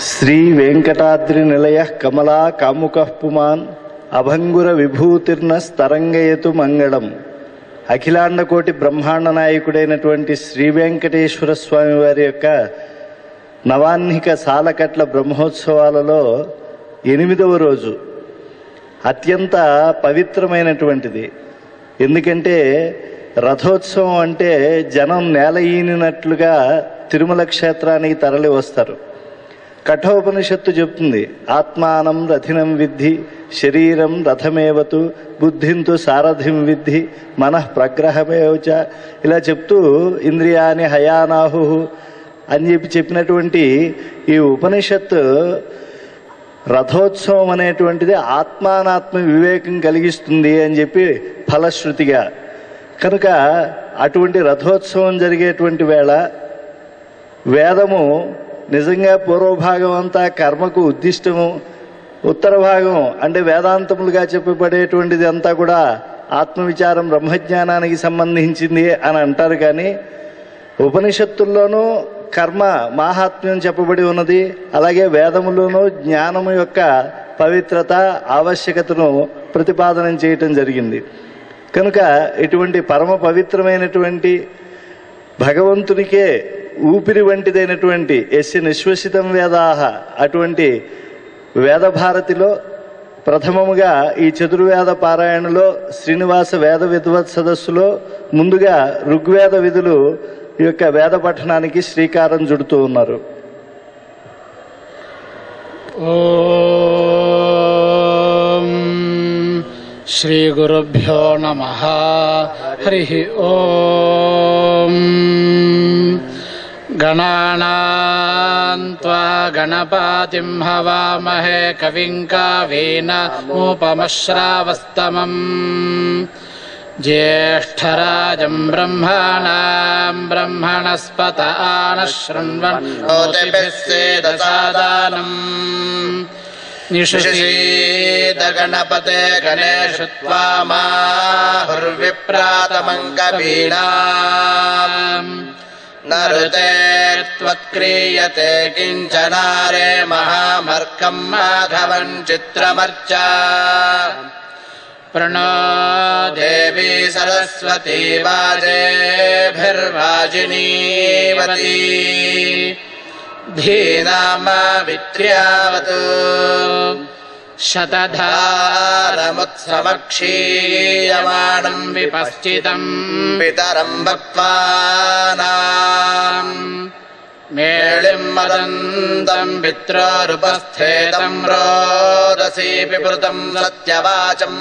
శ్రీ వెంకటాద్రి నిలయ కమలా కాముక పుమాన్ అభంగుర విభూతిర్న స్తరంగయతు మంగళం. అఖిలాండ కోటి బ్రహ్మాండ నాయకుడైనటువంటి శ్రీ వెంకటేశ్వర స్వామి వారి యొక్క నవాహ్నిక సాలకట్ల బ్రహ్మోత్సవాలలో 8వ రోజు అత్యంత పవిత్రమైనటువంటిది. ఎందుకంటే రథోత్సవం అంటే జనం నేల ఈనినట్లుగా తిరుమల క్షేత్రానికి తరలి వస్తారు. కఠోపనిషత్తు చెప్తుంది, ఆత్మానం రథినం విద్ధి, శరీరం రథమేవతు, బుద్ధింతు సారథిం విద్ధి, మనః ప్రగ్రహమేవచ. ఇలా చెప్తూ ఇంద్రియాని హయానాహు అని చెప్పినటువంటి ఈ ఉపనిషత్తు రథోత్సవం అనేటువంటిది ఆత్మానాత్మ వివేకం కలిగిస్తుంది అని చెప్పి ఫలశ్రుతిగా. కనుక అటువంటి రథోత్సవం జరిగేటువంటి వేళ వేదము నిజంగా పూర్వభాగం అంతా కర్మకు ఉద్దిష్టము, ఉత్తర భాగం అంటే వేదాంతములుగా చెప్పబడేటువంటిది అంతా కూడా ఆత్మవిచారం బ్రహ్మజ్ఞానానికి సంబంధించింది అని అంటారు. కానీ ఉపనిషత్తుల్లోనూ కర్మ మాహాత్మ్యం చెప్పబడి ఉన్నది. అలాగే వేదములోనూ జ్ఞానము యొక్క పవిత్రత ఆవశ్యకతను ప్రతిపాదనం చేయటం జరిగింది. కనుక ఇటువంటి పరమ పవిత్రమైనటువంటి భగవంతునికే ఊపిరి వంటిదైనటువంటి యస్య నిశ్వసితం వేదాహ అటువంటి వేదభారతిలో ప్రథమముగా ఈ చతుర్వేద పారాయణలో శ్రీనివాస వేద విద్వత్ సదస్సులో ముందుగా ఋగ్వేద విధులు ఈ యొక్క వేద పఠనానికి శ్రీకారం చుడుతూ ఉన్నారు. ఓం శ్రీ గురుభ్యో నమః. హరి ఓం. గణానాం త్వా గణపతిం హవామహే కవిం కవీనాముపమశ్రావస్తమం. జ్యేష్ఠరాజం బ్రహ్మణాం బ్రహ్మణస్పత ఆనశృణ్వన్నోతిభిः సేదసాదనం. నిషీద గణపతే గణేషు త్వామాహుర్విప్రాతమం కవీనాం. నరుతే త్వత్క్రియతే కించనారే మహామర్కం మాధవం చిత్రమర్చ. ప్రణో దేవీ సరస్వతీ వాజేభిర్వాజినీవతి. ధీనామావిత్ర్యావతు శతధారముత్సవక్షీయమాణం విపశ్చితం పితరం భక్త్వానాం. మేళిం మదంతం పిత్రోరుపస్థేతం రోదసీ పిపృతం సత్యవాచం.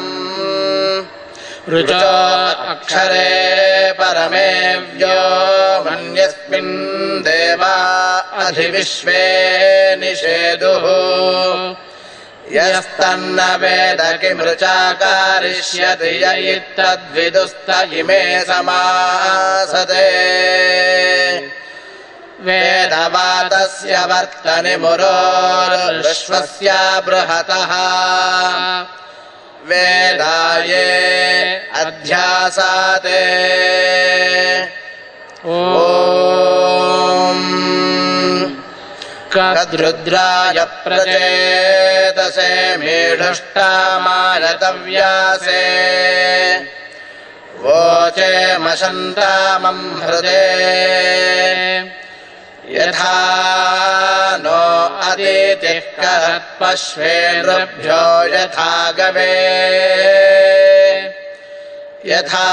రుచో అక్షరే పరమే వ్యోమన్యస్మిన్ దేవా అధివిశ్వే నిషేదుః. యస్తన్న వేద కిమృచాకారిష్యతి యయిత్తద్విదుస్త ఇమే సమాసతే. వేదవాదస్య వర్తని మురోర్విశ్వస్య బృహతః. వేదాయే అధ్యాసాతే. ఓం కద్రుద్రాయ ప్రచేతసే మీఢుష్టామానతవ్యాసే. వోచేమశంతామం హృదే. యథా నో అదితిః కరత్పశ్వేనృభ్యో యథా గవే. యథా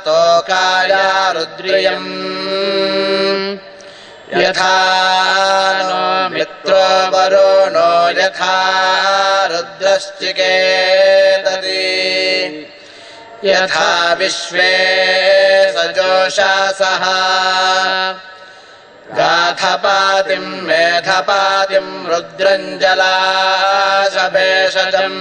తోకాయ రుద్రియం. యథా నో మిత్రో వరుణో యథా రుద్రశ్చికేతతి. యథా విశ్వే సజోషాసః. గాథపాతిం మేధపాతిం రుద్రంజలాశభేషజం.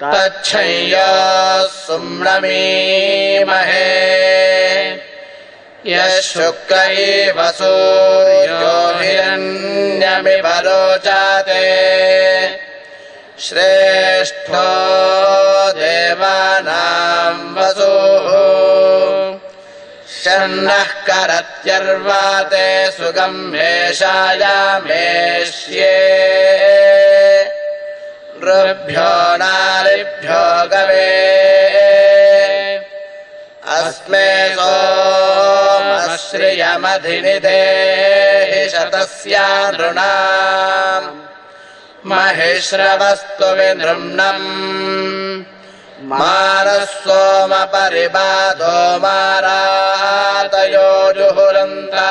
తచ్చయ్యోః సుమ్నమీమహే. యః శుక్ల ఇవ సూర్యో హిరణ్యమివ రోచతే. శ్రేష్ఠో దేవానాం వసుః. षण्णः करत्यर्वाते सुगम्येषायामेष्ये ऋभ्यो नारिभ्यो गवे अस्मे सोमश्रियमधिनिधेहि शतस्या नृणाम् महिश्रवस्तु विनृम्णम् मानः सोम परिबाधो मारातयो जुहुरन्ता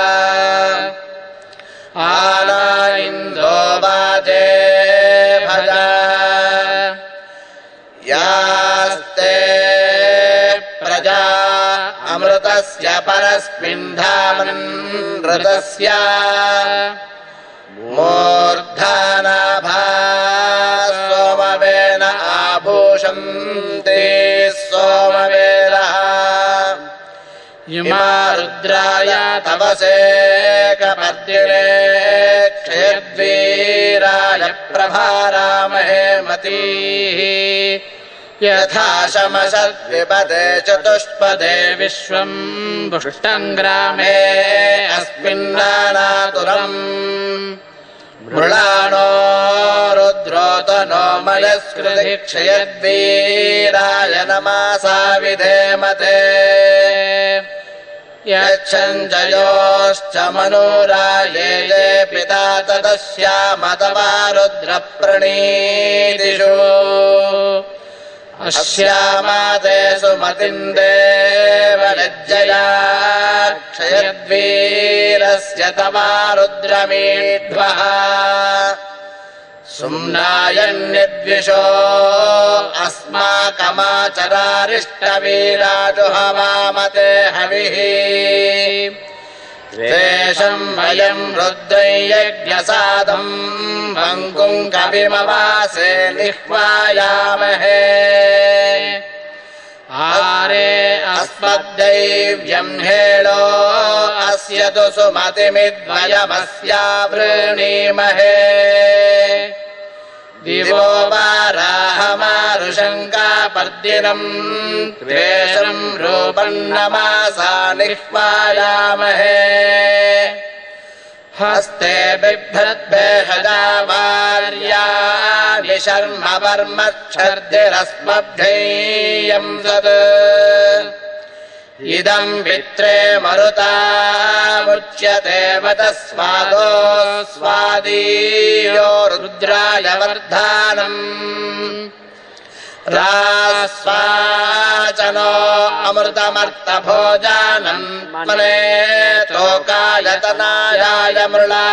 आना इन्दो वाजे भजा यास्ते प्रजा अमृतस्य परस्मिन्धामन् ऋतस्य मूर्धनाभा सोमवेन आभूषन्ते सोमवेदः इमा रुद्राय तवसे कपर्दिने क्षयद्वीराय प्रभारामहे मतीः यथा शमशद्विपदे चतुष्पदे विश्वम् पुष्टम् ग्रामे अस्मिन्नानातुरम् मृळाणो रुद्रोतनो मयस्कृति क्षयद्वीराय नमासा विधेमते यच्छञ्जयोश्च मनुराये ये पिता तदस्यामतवा रुद्रप्रणीतिषु अस्यामाते सुमतिम् देवलज्जया क्षयद्वीरस्य तवा रुद्रमीढ्वः सुम्नायन्यद्विषो अस्माकमाचरारिष्टवीराजुहवामते हविः तेषम् वयम् रुद्रै यज्ञसाधम् भङ्गुम् कविमवासे निह्वायामहे आरे अस्मद्दैव्यम् हेळो अस्य तु सुमतिमिद्वयमस्यावृणीमहे दिवो वाराहमारुशङ्कापर्दिनम् त्वेषम् रूपम् नमासा निह्वायामहे हस्ते बिभ्रद्भेषजा वार्याणि शर्म वर्मच्छर्दिरस्मभ्यम् सत् इदम् वित्रे मरुतामुच्यते वतस्वादो स्वादीयो रुद्राय वर्धानम् रास्वाचनो अमृतमर्थभोजानम् मने तोकायतनायाय मृळा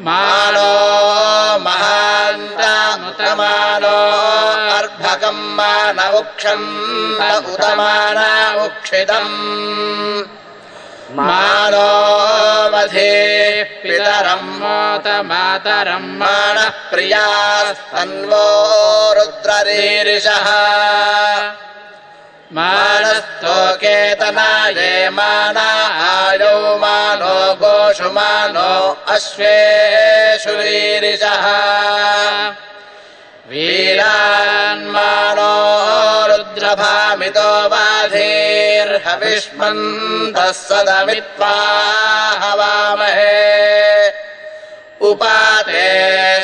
मानो महान्तामुतमानो अर्भकम् मानवुक्षम् उतमाना उक्षितम् मानो वधेः पितरम् मोतमातरम् मानः प्रियास्तन्वो रुद्ररीरिषः मानस्तोकेतनाये माना आयौ मानो गोषु मानो अश्वेषु रीरिषः वीरान्मानो रुद्रभामितो बाधीर्हविष्मन्तः सदमित्वा हवामहे उपाते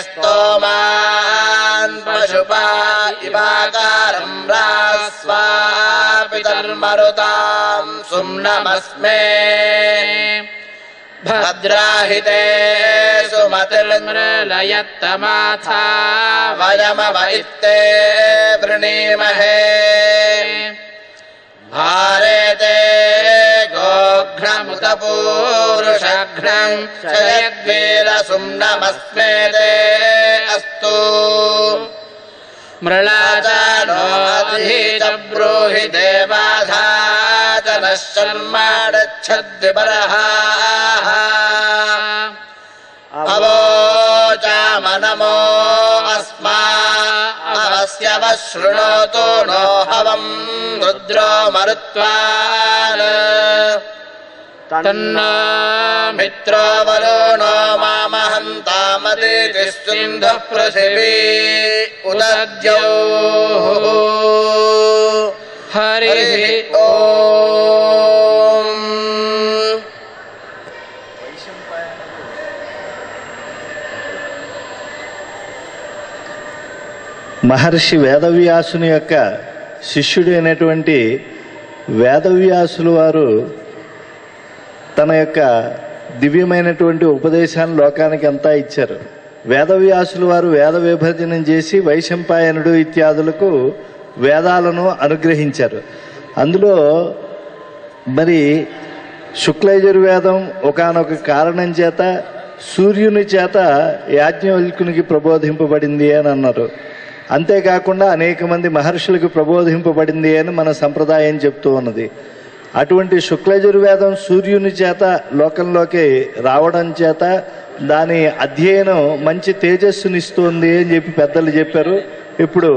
स्तोमान् पशुपा इवाकारम् रास्वापितर्मरुताम् सुम्नमस्मे भद्राहिते सुमतिर्मृलयत्तमाथा वयमवैत्ते वृणीमहे भारेते गोघ्नमुतपूरुषघ्नम् क्षयद्वीरसुम्नमस्मेते अस्तु मृळाचानोऽधीत ब्रूहि देवाधाचनः शर्माडच्छद्विपरहाः अवोचामनमो अस्मा अवस्य वशृणोतु नो हवम् रुद्रो मरुत्वान् तन्नो मित्रो वरुणो मामहन्तामदिति सिन्धुः पृथिवी उदद्यौः हरिः ॐ। మహర్షి వేదవ్యాసుని యొక్క శిష్యుడైనటువంటి వేదవ్యాసులు వారు తన యొక్క దివ్యమైనటువంటి ఉపదేశాన్ని లోకానికి అంతా ఇచ్చారు. వేదవ్యాసులు వారు వేద విభజనం చేసి వైశంపాయనుడు ఇత్యాదులకు వేదాలను అనుగ్రహించారు. అందులో మరి శుక్లయజుర్వేదం ఒకానొక కారణం చేత సూర్యుని చేత యాజ్ఞవల్కునికి ప్రబోధింపబడింది అని అన్నారు. అంతేకాకుండా అనేక మంది మహర్షులకు ప్రబోధింపబడింది అని మన సంప్రదాయం చెప్తూ ఉన్నది. అటువంటి శుక్లయజుర్వేదం సూర్యుని చేత లోకంలోకి రావడం చేత దాని అధ్యయనం మంచి తేజస్సునిస్తుంది అని చెప్పి పెద్దలు చెప్పారు. ఇప్పుడు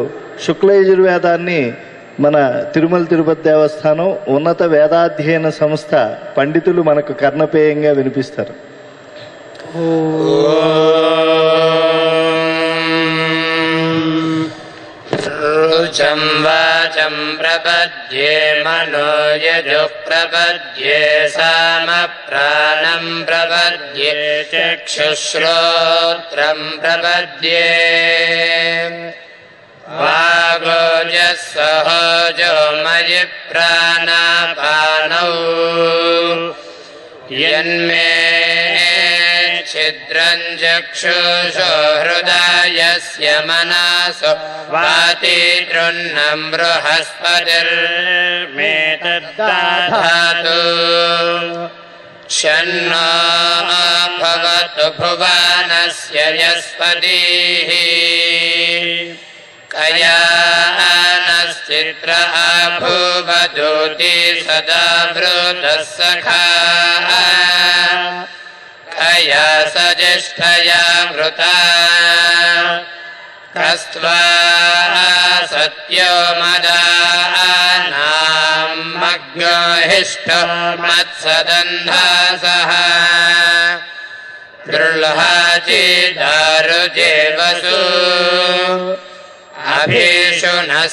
శుక్లయజుర్వేదాన్ని మన తిరుమల తిరుపతి దేవస్థానం ఉన్నత వేదాధ్యయన సంస్థ పండితులు మనకు కర్ణపేయంగా వినిపిస్తారు. రుచం వాచం ప్రపద్యే మనో యజుః ప్రపద్యే సామ ప్రాణం ప్రపద్యే చక్షుశ్రోత్రం ప్రపద్యే వాగోజః సహజో మయి ప్రాణాపానౌ యన్మే ఛిద్రం చక్షుషో హృదయస్య మనసో వాతి తృణం బృహస్పతిర్మే తద్దాధాతు షన్నో భవతు భువనస్య యస్పతిః కయానశ్చిత్ర అభూవదూతి సదా భృతః సఖా కయా సజిష్ఠయా మృతా కస్త్వా సత్యో మదానాం మగ్నోహిష్ఠో మత్సదంధాసః దృళ్హాచిదారుజేవసు అభీషు నః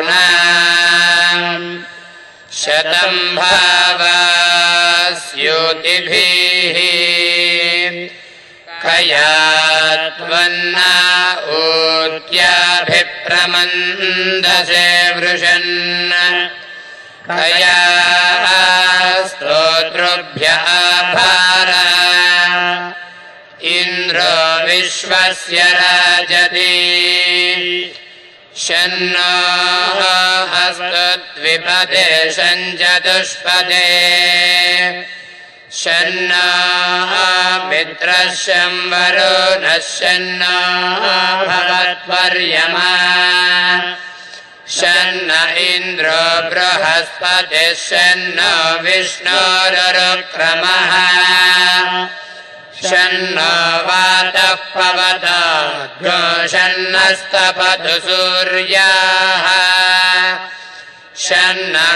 సఖీనామభితాచారిద్రోణాం శతం భావాస్యోతిభిః కయాత్వన్నా ఊత్యాభిప్రమందసే వృషన్ కయా స్తోత్రుభ్య ఆభారా ఇంద్రో విశ్వస్య రాజతి షన్నో అస్తు ద్విపదే షంచతుష్పదే షన్నో మిత్రః శం వరుణః షన్నో భవత్వర్యమా షన్న ఇంద్రో బృహస్పతిః షన్నో విష్ణోరుక్రమః షన్నో వాతః పవతాద్గో షన్నస్తపతు సూర్యాః షన్నః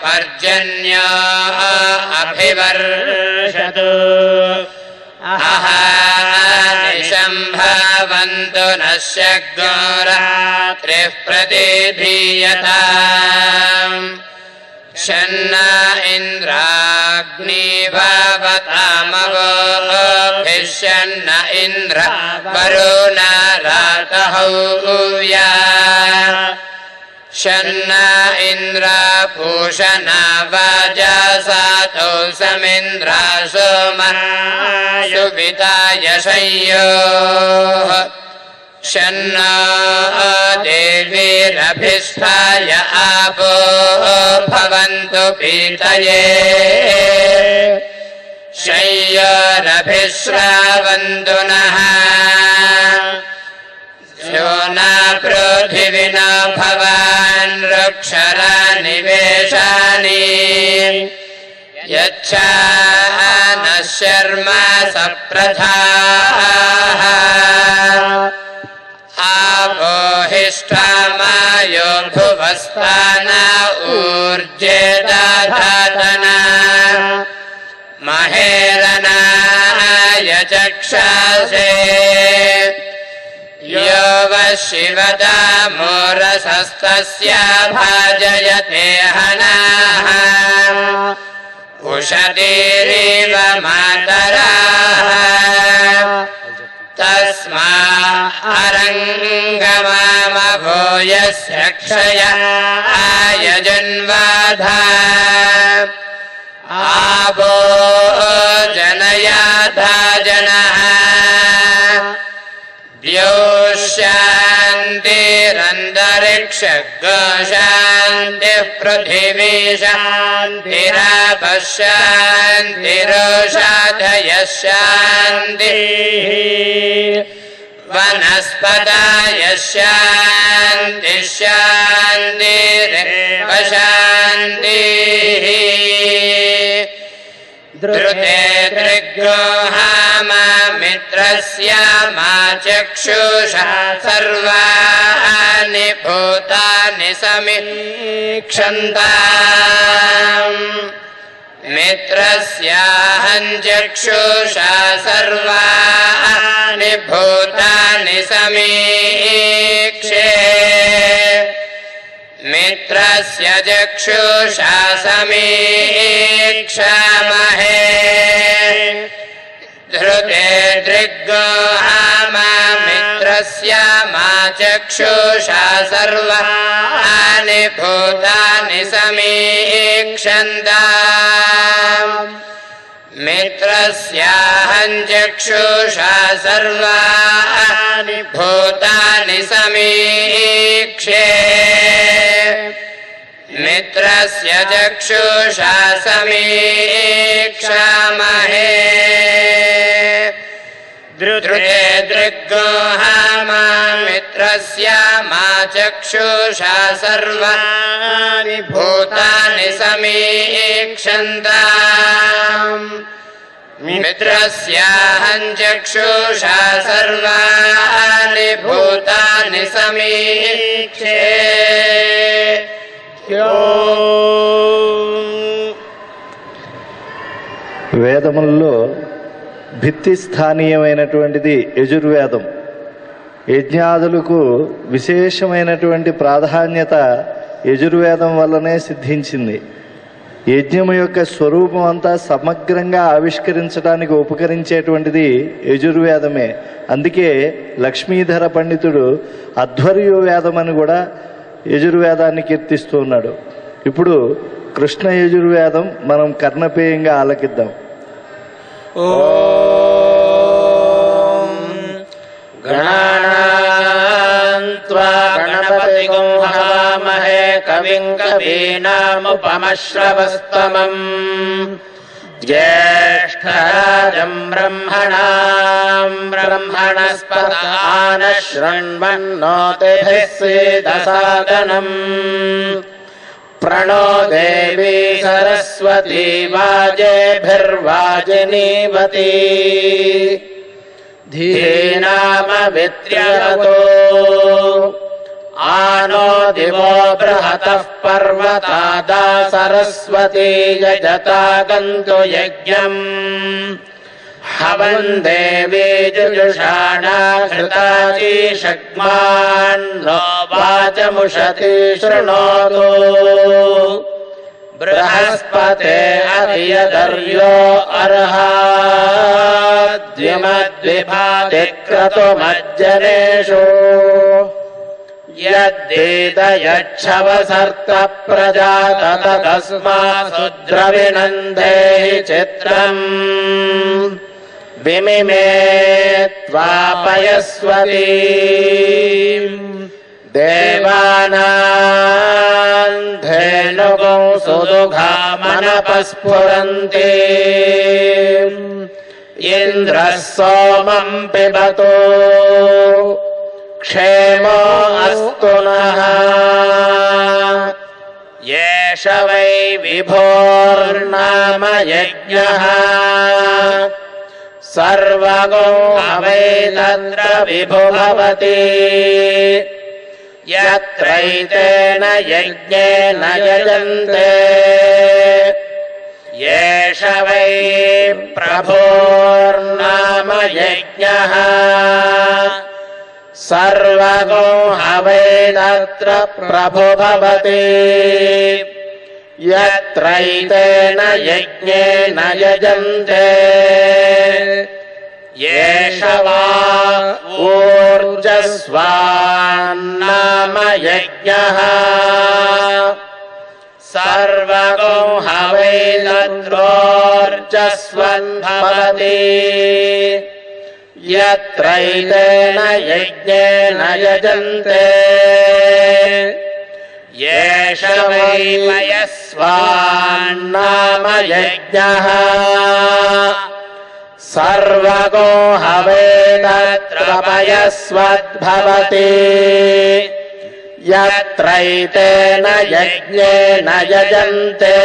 పర్జన్యో అభివర్షతు అహానిశం భవంతు నశ్యగ్నో రాత్రిః ప్రతిధీయతాం షన్న ఇంద్రాగ్ని భవతామవోభిః షన్న ఇంద్ర వరుణ రాతహవ్యా షన్న ఇంద్ర పూషణ వాజసాతౌ సమింద్ర సోమాయువితాయ శయ్యోః షన్నో దేవీరభిష్టాయ ఆపో భవంతు పీతయే శయ్యోరభిశ్రావంతు నః శోనా పృథివినా భవాన్ వృక్షరాణి వేషాని యచ్ఛానః శర్మ సప్రథాః ఆపోహిష్ఠామాయో భువస్థాన ఊర్జే దాధాతనా మహేరణాయ చక్షాసే యో వై शिवदामोरसस्तस्य भाजयते हनाः उषतीरिव मातराः तस्मा अरङ्गमामभो यस्य क्षय आयजन्वाधा आवो जनयाधा जनः द्योशान्तिरन्तरिक्षगो शान्तिः पृथिवी शान्तिरापः शान्तिरोषधयः शान्तिः वनस्पतयः शान्तिः शान्तिरेव शान्तिः द्रुते दृग्गोहामित्रस्य मा चक्षुषा सर्वाणि भूतानि समीक्षन्ताम् मित्रस्याहं चक्षुषा सर्वाणि भूतानि समीक्षे मित्रस्य चक्षुषा समीक्षामहे धृते दृग्गोहामित्रस्य मा चक्षुषा सर्वाणि भूतानि समीक्षन्ताम् मित्रस्याहं चक्षुषा सर्वाणि भूतानि समीक्षे मित्रस्य चक्षुषा समीक्षामहे धृते दृग्गोहामित्रस्य मा चक्षुषा सर्वाणि भूतानि समीक्षन्ताम् मित्रस्याहं चक्षुषा सर्वाणि भूतानि समीक्षे వేదముల్లో భిత్తి స్థానీయమైనటువంటిది యజుర్వేదం. యజ్ఞాదులకు విశేషమైనటువంటి ప్రాధాన్యత యజుర్వేదం వల్లనే సిద్ధించింది. యజ్ఞము యొక్క స్వరూపం అంతా సమగ్రంగా ఆవిష్కరించడానికి ఉపకరించేటువంటిది యజుర్వేదమే. అందుకే లక్ష్మీధర పండితుడు అధ్వర్యు వేదం అని కూడా యజుర్వేదాన్ని కీర్తిస్తూ ఉన్నాడు. ఇప్పుడు కృష్ణ యజుర్వేదం మనం కర్ణపేయంగా ఆలకిద్దాం. ఓం గణానాన్త్వా గణపతిగం హవామహే కవిం కవీనాముపమశ్రవస్తమం జ్యేష్ఠరాజం బ్రహ్మణాం బ్రహ్మణస్పత ఆనః శృణ్వన్నోతిభిः सीदसादनम् प्रणो देवी सरस्वती वाजेभिर्वाजिनीवती धीनामवित्र्यवतो आनो दिवो बृहतः पर्वतादा सरस्वती यजता गन्तु यज्ञम् हवन् देवी जुजुषाणा घृताचीषग्मान्नो वाचमुषति शृणोतु बृहस्पते अधियदर्यो अर्हाद्युमद्विभातिक्रतुमज्जनेषु यद्दीदयच्छवसर्त प्रजात तस्मात्द्रविनन्देहि चित्रम् विमिमे त्वापयस्वती देवानां धेनुगो सुदुघामनपस्फुरन्ति इन्द्रः सोमं पिबतो क्षेमो अस्तु नः येष वै विभोर्नाम यज्ञः सर्वगो वै तत्र विभो भवति यत्रैतेन यज्ञेन यजन्ते येष वै प्रभोर्नाम यज्ञः सर्वगो हवै तत्र प्रभो भवति यत्रैतेन यज्ञेन यजन्ते येष वा ऊर्जस्वान्नाम यज्ञः सर्वगो हवै तत्रोर्जस्वन् भवति यत्रैतेन यज्ञेन यजन्ते येष वै पयस्वान्नाम यज्ञः सर्वगो हवै तत्र पयस्वद्भवति यत्रैतेन यज्ञेन यजन्ते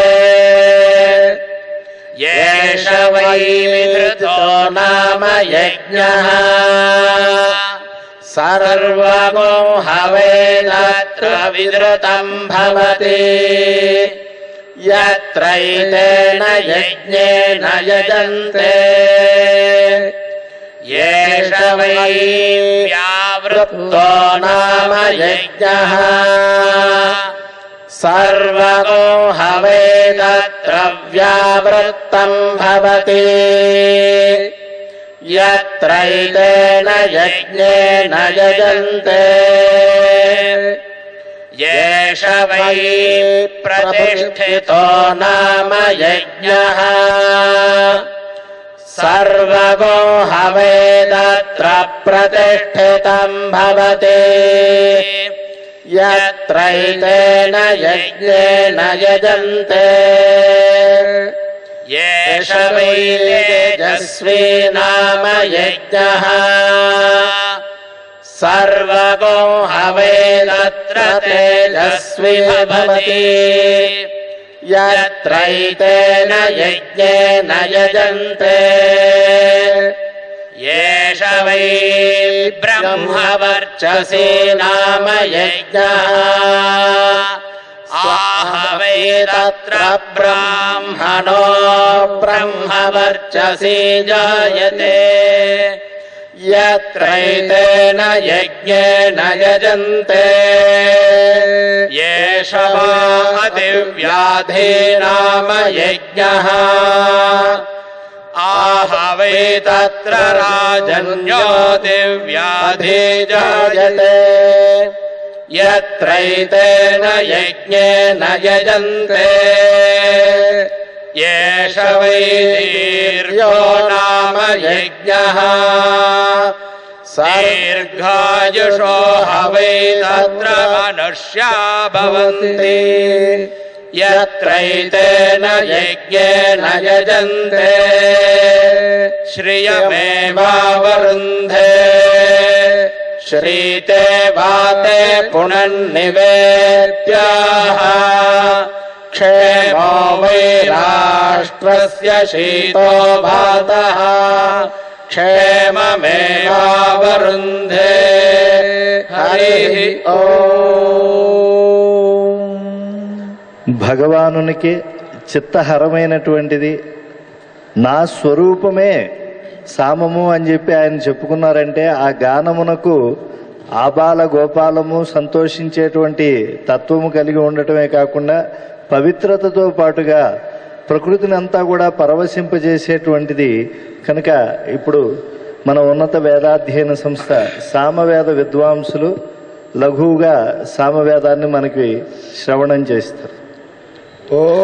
येष वै विधृतो नाम यज्ञः सर्वगो हवै तत्र विधृतम् भवति यत्रैतेन यज्ञेन यजन्ते येष वै व्यावृत्तो नाम यज्ञः सर्वगो हवै तत्र व्यावृत्तम् भवति यत्रैतेन यज्ञेन यजन्ते येष वै प्रतिष्ठितो नाम यज्ञः सर्वगो हवै तत्र प्रतिष्ठितम् भवति यत्रैतेन यज्ञेन यजन्ते येष वै तेजस्वी नाम यज्ञः सर्वगो हवै तत्र तेजस्वी भवति यत्रैतेन यज्ञेन यजन्ते येष वै ब्रह्मवर्चसी नाम यज्ञः आहवै तत्र ब्राह्मणो ब्रह्मवर्चसी जायते यत्रैतेन यज्ञेन यजन्ते येष वा दिव्याधि नाम यज्ञः आहवै तत्र राजन्यो दिव्याधि जायते यत्रैतेन यज्ञेन यजन्ते येष वै दीर्घो नाम यज्ञः दीर्घायुषो हवै तत्र मनुष्या भवन्ति यत्रैतेन यज्ञेन यजन्ते श्रियमेवावरुन्धे श्रीते वाते पुनन्निवेद्याः क्षेमो वै राष्ट्रस्य शीतो भातः क्षेममेवावरुन्धे हरिः ఓం. భగవానునికి చిత్తహరమైనటువంటిది నా స్వరూపమే సామము అని చెప్పి ఆయన చెప్పుకున్నారంటే ఆ గానమునకు ఆబాల గోపాలము సంతోషించేటువంటి తత్వము కలిగి ఉండటమే కాకుండా పవిత్రతతో పాటుగా ప్రకృతిని అంతా కూడా పరవశింపజేసేటువంటిది కనుక ఇప్పుడు మన ఉన్నత వేదాధ్యయన సంస్థ సామవేద విద్వాంసులు లఘువుగా సామవేదాన్ని మనకి శ్రవణం చేస్తారు. ఓం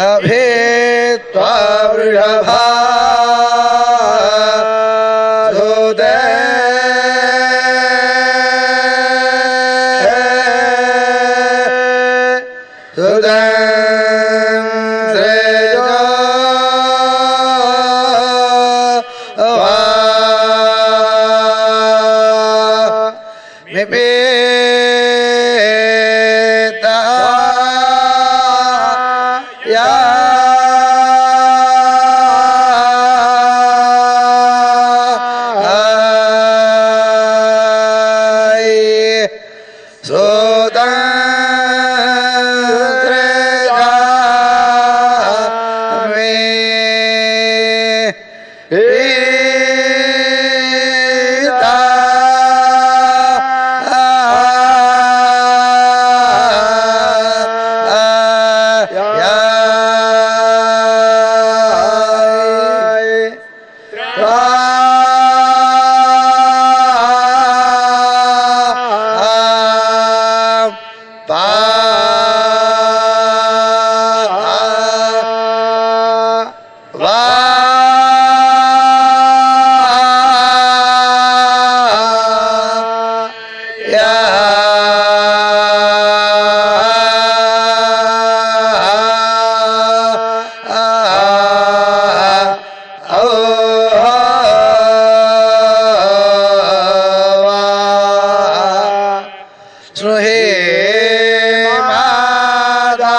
అభేత్వా వృషభా Hey स्नुहे मादा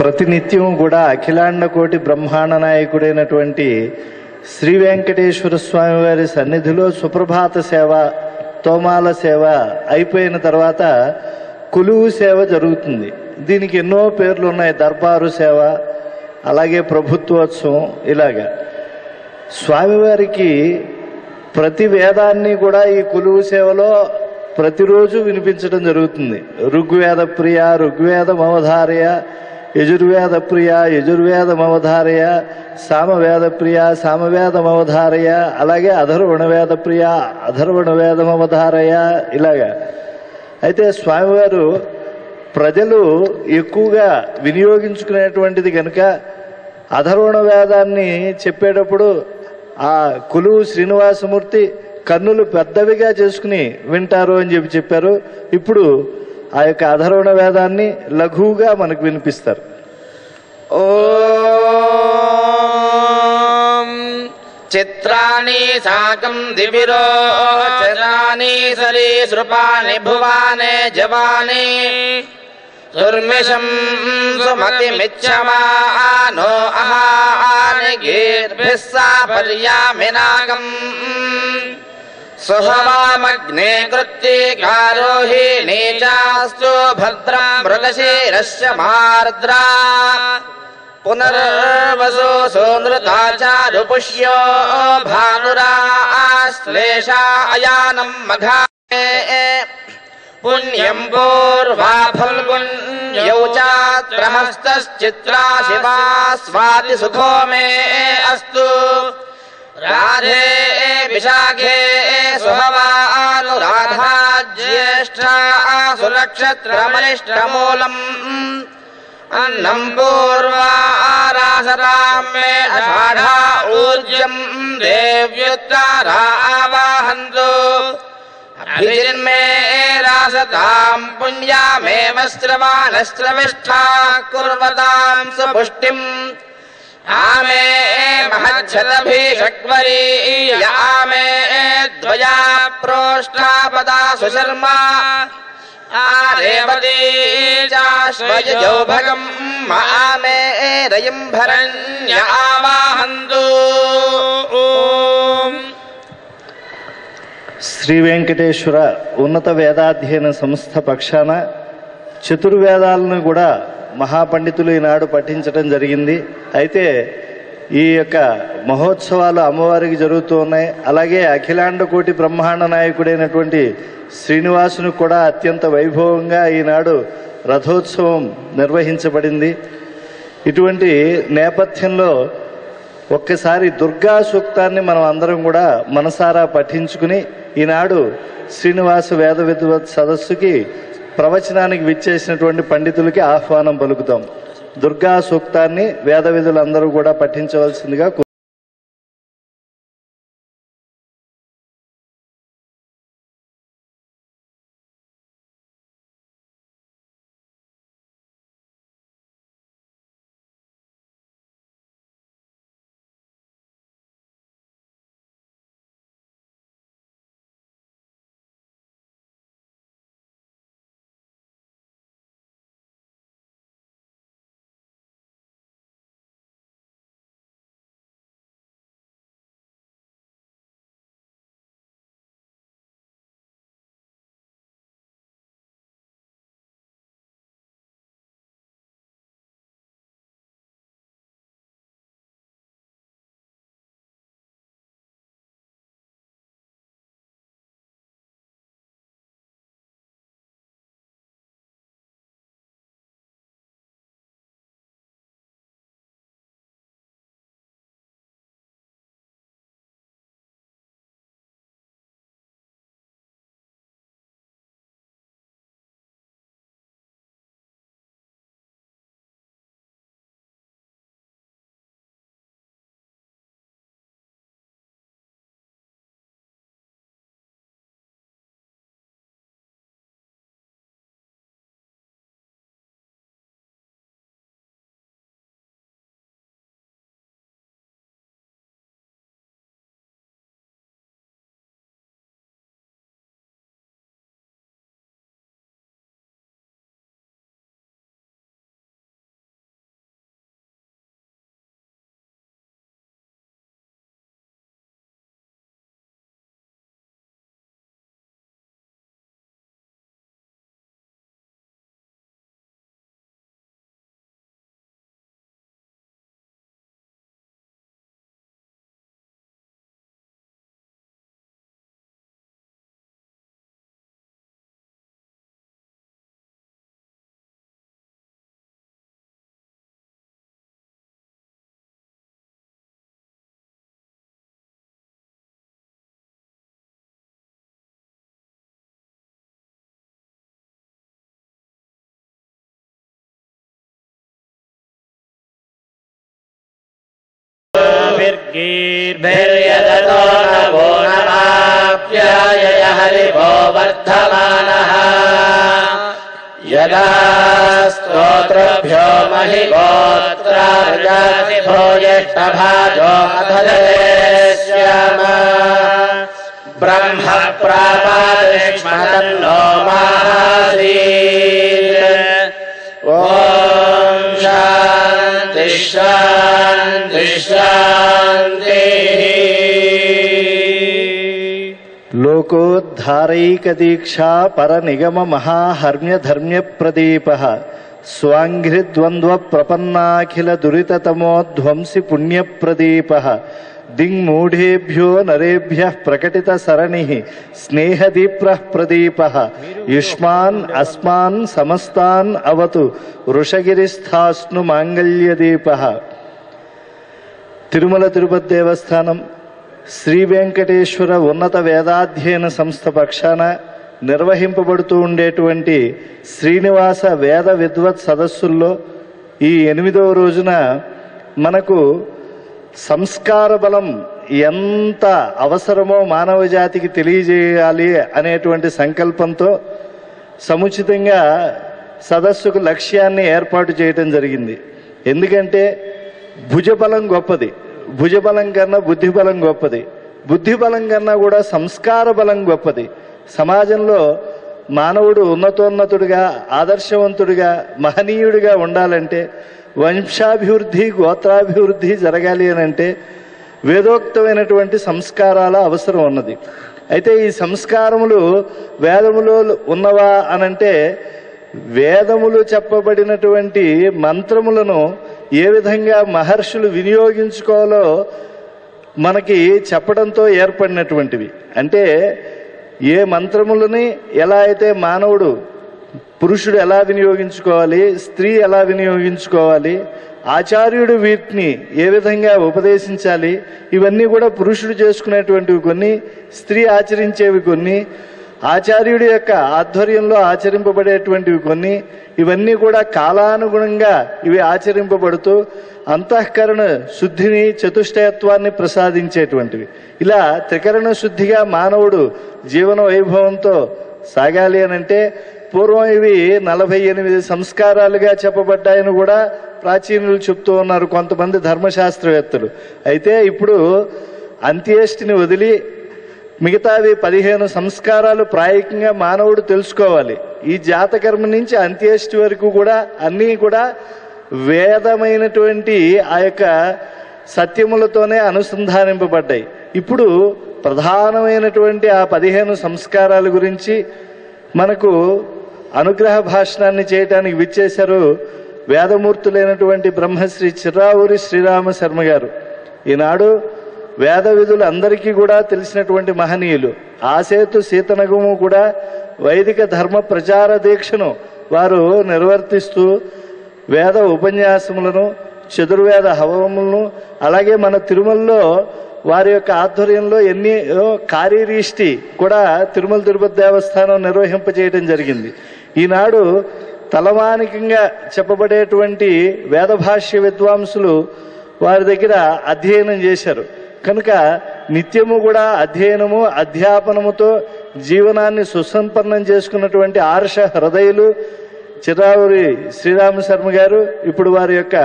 ప్రతినిత్యం కూడా అఖిలాండ కోటి బ్రహ్మాండ నాయకుడైనటువంటి శ్రీ వెంకటేశ్వర స్వామి వారి సన్నిధిలో సుప్రభాత సేవ, తోమాల సేవ అయిపోయిన తర్వాత కొలువు సేవ జరుగుతుంది. దీనికి ఎన్నో పేర్లు ఉన్నాయి. దర్బారు సేవ, అలాగే ప్రభుత్వోత్సవం. ఇలాగా స్వామివారికి ప్రతి వేదాన్ని కూడా ఈ కొలువు సేవలో ప్రతిరోజు వినిపించడం జరుగుతుంది. ఋగ్వేద ప్రియ ఋగ్వేదమవధారయ, యజుర్వేద ప్రియ యజుర్వేదమవధారయ, సామవేద ప్రియ సామవేదమవధారయ, అలాగే అధర్వణ వేద ప్రియ అధర్వణ వేదమవధారయ. ఇలాగా అయితే స్వామివారు ప్రజలు ఎక్కువగా వినియోగించుకునేటువంటిది కనుక అధర్వణ వేదాన్ని చెప్పేటప్పుడు ఆ కొలువు శ్రీనివాసమూర్తి కన్నులు పెద్దవిగా చేసుకుని వింటారు అని చెప్పారు. ఇప్పుడు ఆ యొక్క అధర్వణ వేదాన్ని లఘువుగా మనకు వినిపిస్తారు. ఓం చిత్రాణి సాకం దివిరోచనాని సరీసృపాణి భువానే జవాని దుర్మిషం సుమతిమిచ్చమానో అహాని గీర్భిః సాపర్యామినాకం సుహవామగ్నే కృత్తికారోహి నీచాస్తు భద్రం మృగశీరస్య మార్ద్రా పునర్వసో సోనృతాచారుపుష్యో భానురాశ్లేషా అయానం మఘానే పుణ్యం పూర్వా ఫల్గుణ్యౌ చాత్రహస్తశ్చిత్రా శివా స్వాతి సుఖో మే అస్తు రాధే విశాఖే సుహవానురాధా జ్యేష్ఠా సునక్షత్రమనిష్టమూలం అన్నం పూర్వారాసరాం మే అషాఢా ఊర్జం దేవ్యుత్తరా ఆవాహంతు అభిజిన్మే రాసతాం పుణ్యామేవ శ్రవాణశ్రవిష్ఠా కుర్వతాం సుపుష్టిం ఆమే మహచ్చదభిషక్వరీ ఆమే ద్వయా ప్రోష్ఠాపదా సుశర్మా ఆరేవతీ చాశ్వయజౌ భగం ఆమే రయం భరణ్య ఆవాహంతు. శ్రీ వెంకటేశ్వర ఉన్నత వేదాధ్యయన సంస్థ పక్షాన చతుర్వేదాలను కూడా మహాపండితులు ఈనాడు పఠించడం జరిగింది. అయితే ఈ యొక్క మహోత్సవాలు అమ్మవారికి జరుగుతూ ఉన్నాయి. అలాగే అఖిలాండ కోటి బ్రహ్మాండ నాయకుడైనటువంటి శ్రీనివాసునికి కూడా అత్యంత వైభవంగా ఈనాడు రథోత్సవం నిర్వహించబడింది. ఇటువంటి నేపథ్యంలో ఒక్కసారి దుర్గా సూక్తాన్ని మనం అందరం కూడా మనసారా పఠించుకుని ఈనాడు శ్రీనివాస వేద విద్వత్ సదస్సుకి ప్రవచనానికి విచ్చేసినటువంటి పండితులకి ఆహ్వానం పలుకుతాం. దుర్గా సూక్తాన్ని వేద విధులందరూ కూడా పఠించవలసిందిగా र्यदतो नवो नमाप्याय हरिभो वर्धमानः यदा स्तोत्रभ्यो महिगोत्रार्गातिभो यष्टभाजो अधरेष्याम ब्रह्म प्रापादिष्मतन्नो माहासीत् ॐ शान्ति शान्ति शान्तिः लोकोद्धारैक दीक्षा पर निगम महाहर्म्य धर्म्य प्रदीपः स्वांघ्रिद्वंद्व प्रपन्नाखिल दुरिततमोध्वंसि पुण्य प्रदीपः दिङ्मूढेभ्यो नरेभ्यः प्रकटित सरणिः स्नेहदीप्रः प्रदीपः युष्मान् अस्मान् समस्तान् अवतु वृषगिरिस्थास्नु मांगल्यदीपः। తిరుమల తిరుపతి దేవస్థానం శ్రీ వెంకటేశ్వర ఉన్నత వేదాధ్యయన సంస్థ పక్షాన నిర్వహింపబడుతూ ఉండేటువంటి శ్రీనివాస వేద విద్వత్ సదస్సుల్లో ఈ 8వ రోజున మనకు సంస్కార బలం ఎంత అవసరమో మానవ జాతికి తెలియజేయాలి అనేటువంటి సంకల్పంతో సముచితంగా సదస్సుకు లక్ష్యాన్ని ఏర్పాటు చేయటం జరిగింది. ఎందుకంటే భుజబలం గొప్పది, భుజబలం కన్నా బుద్ధిబలం గొప్పది, బుద్ధిబలం కన్నా కూడా సంస్కార బలం గొప్పది. సమాజంలో మానవుడు ఉన్నతోన్నతుడిగా ఆదర్శవంతుడిగా మహనీయుడిగా ఉండాలంటే, వంశాభివృద్ధి గోత్రాభివృద్ధి జరగాలి అని అంటే వేదోక్తమైనటువంటి సంస్కారాల అవసరం ఉన్నది. అయితే ఈ సంస్కారములు వేదములో ఉన్నవా అనంటే వేదములు చెప్పబడినటువంటి మంత్రములను ఏ విధంగా మహర్షులు వినియోగించుకోవాలో మనకి చెప్పడంతో ఏర్పడినటువంటివి. అంటే ఏ మంత్రములని ఎలా అయితే మానవుడు, పురుషుడు ఎలా వినియోగించుకోవాలి, స్త్రీ ఎలా వినియోగించుకోవాలి, ఆచార్యుడు వీటిని ఏ విధంగా ఉపదేశించాలి, ఇవన్నీ కూడా పురుషుడు చేసుకునేటువంటివి కొన్ని, స్త్రీ ఆచరించేవి కొన్ని, ఆచార్యుడి యొక్క ఆధ్వర్యంలో ఆచరింపబడేటువంటివి కొన్ని, ఇవన్నీ కూడా కాలానుగుణంగా ఇవి ఆచరింపబడుతూ అంతఃకరణ శుద్ధిని, చతుష్టయత్వాన్ని ప్రసాదించేటువంటివి. ఇలా త్రికరణ శుద్ధిగా మానవుడు జీవన వైభవంతో సాగాలి అనంటే పూర్వం ఇవి 48 సంస్కారాలుగా చెప్పబడ్డాయని కూడా ప్రాచీనులు చెప్తూ ఉన్నారు కొంతమంది ధర్మశాస్త్రవేత్తలు. అయితే ఇప్పుడు అంత్యేష్టిని వదిలి మిగతావి 15 సంస్కారాలు ప్రాయికంగా మానవుడు తెలుసుకోవాలి. ఈ జాతకర్మ నుంచి అంత్యేష్టి వరకు కూడా అన్నీ కూడా వేదమైనటువంటి ఆ యొక్క సత్యములతోనే అనుసంధానింపబడ్డాయి. ఇప్పుడు ప్రధానమైనటువంటి ఆ 15 సంస్కారాల గురించి మనకు అనుగ్రహ భాషణాన్ని చేయడానికి విచ్చేశారు వేదమూర్తులైనటువంటి బ్రహ్మశ్రీ చిర్రావూరి శ్రీరామ శర్మ గారు. ఈనాడు వేద విధులు అందరికీ కూడా తెలిసినటువంటి మహనీయులు. ఆసేతు సీతనగము కూడా వైదిక ధర్మ ప్రచార దీక్షను వారు నిర్వర్తిస్తూ వేద ఉపన్యాసములను, చతుర్వేద హవములను, అలాగే మన తిరుమలలో వారి యొక్క ఆధ్వర్యంలో ఎన్నో కార్యరీష్టి కూడా తిరుమల తిరుపతి దేవస్థానం నిర్వహింపజేయడం జరిగింది. ఈనాడు తలమానికంగా చెప్పబడేటువంటి వేదభాష్య విద్వాంసులు వారి దగ్గర అధ్యయనం చేశారు కనుక నిత్యము కూడా అధ్యయనము, అధ్యాపనముతో జీవనాన్ని సుసంపన్నం చేసుకున్నటువంటి ఆర్ష హృదయులు చిర్రావూరి శ్రీరామ శర్మ గారు ఇప్పుడు వారి యొక్క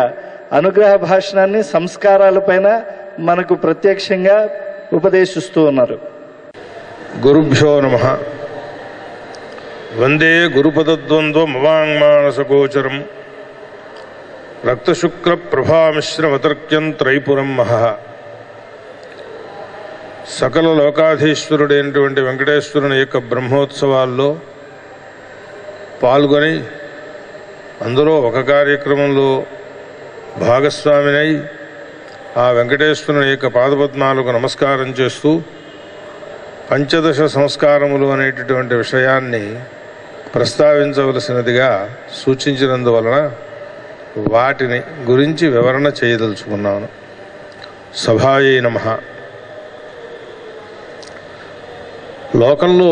అనుగ్రహ భాషణాన్ని సంస్కారాలపైన మనకు ప్రత్యక్షంగా ఉపదేశిస్తూ ఉన్నారు. గురుభ్యో నమః. వందే గురుపదద్వంద్వమవాంగ్మానసగోచరం రక్తశుక్ల ప్రభామిశ్రమతర్క్యం త్రైపురం మహః. సకల లోకాధీశ్వరుడైనటువంటి వెంకటేశ్వరుని యొక్క బ్రహ్మోత్సవాల్లో పాల్గొని అందులో ఒక కార్యక్రమంలో భాగస్వామినై ఆ వెంకటేశ్వరుని యొక్క పాదపద్మాలకు నమస్కారం చేస్తూ పంచదశ సంస్కారములు అనేటటువంటి విషయాన్ని ప్రస్తావించవలసినదిగా సూచించినందువలన వాటిని గురించి వివరణ చేయదలుచుకున్నాను. సభాయై నమః. లోకంలో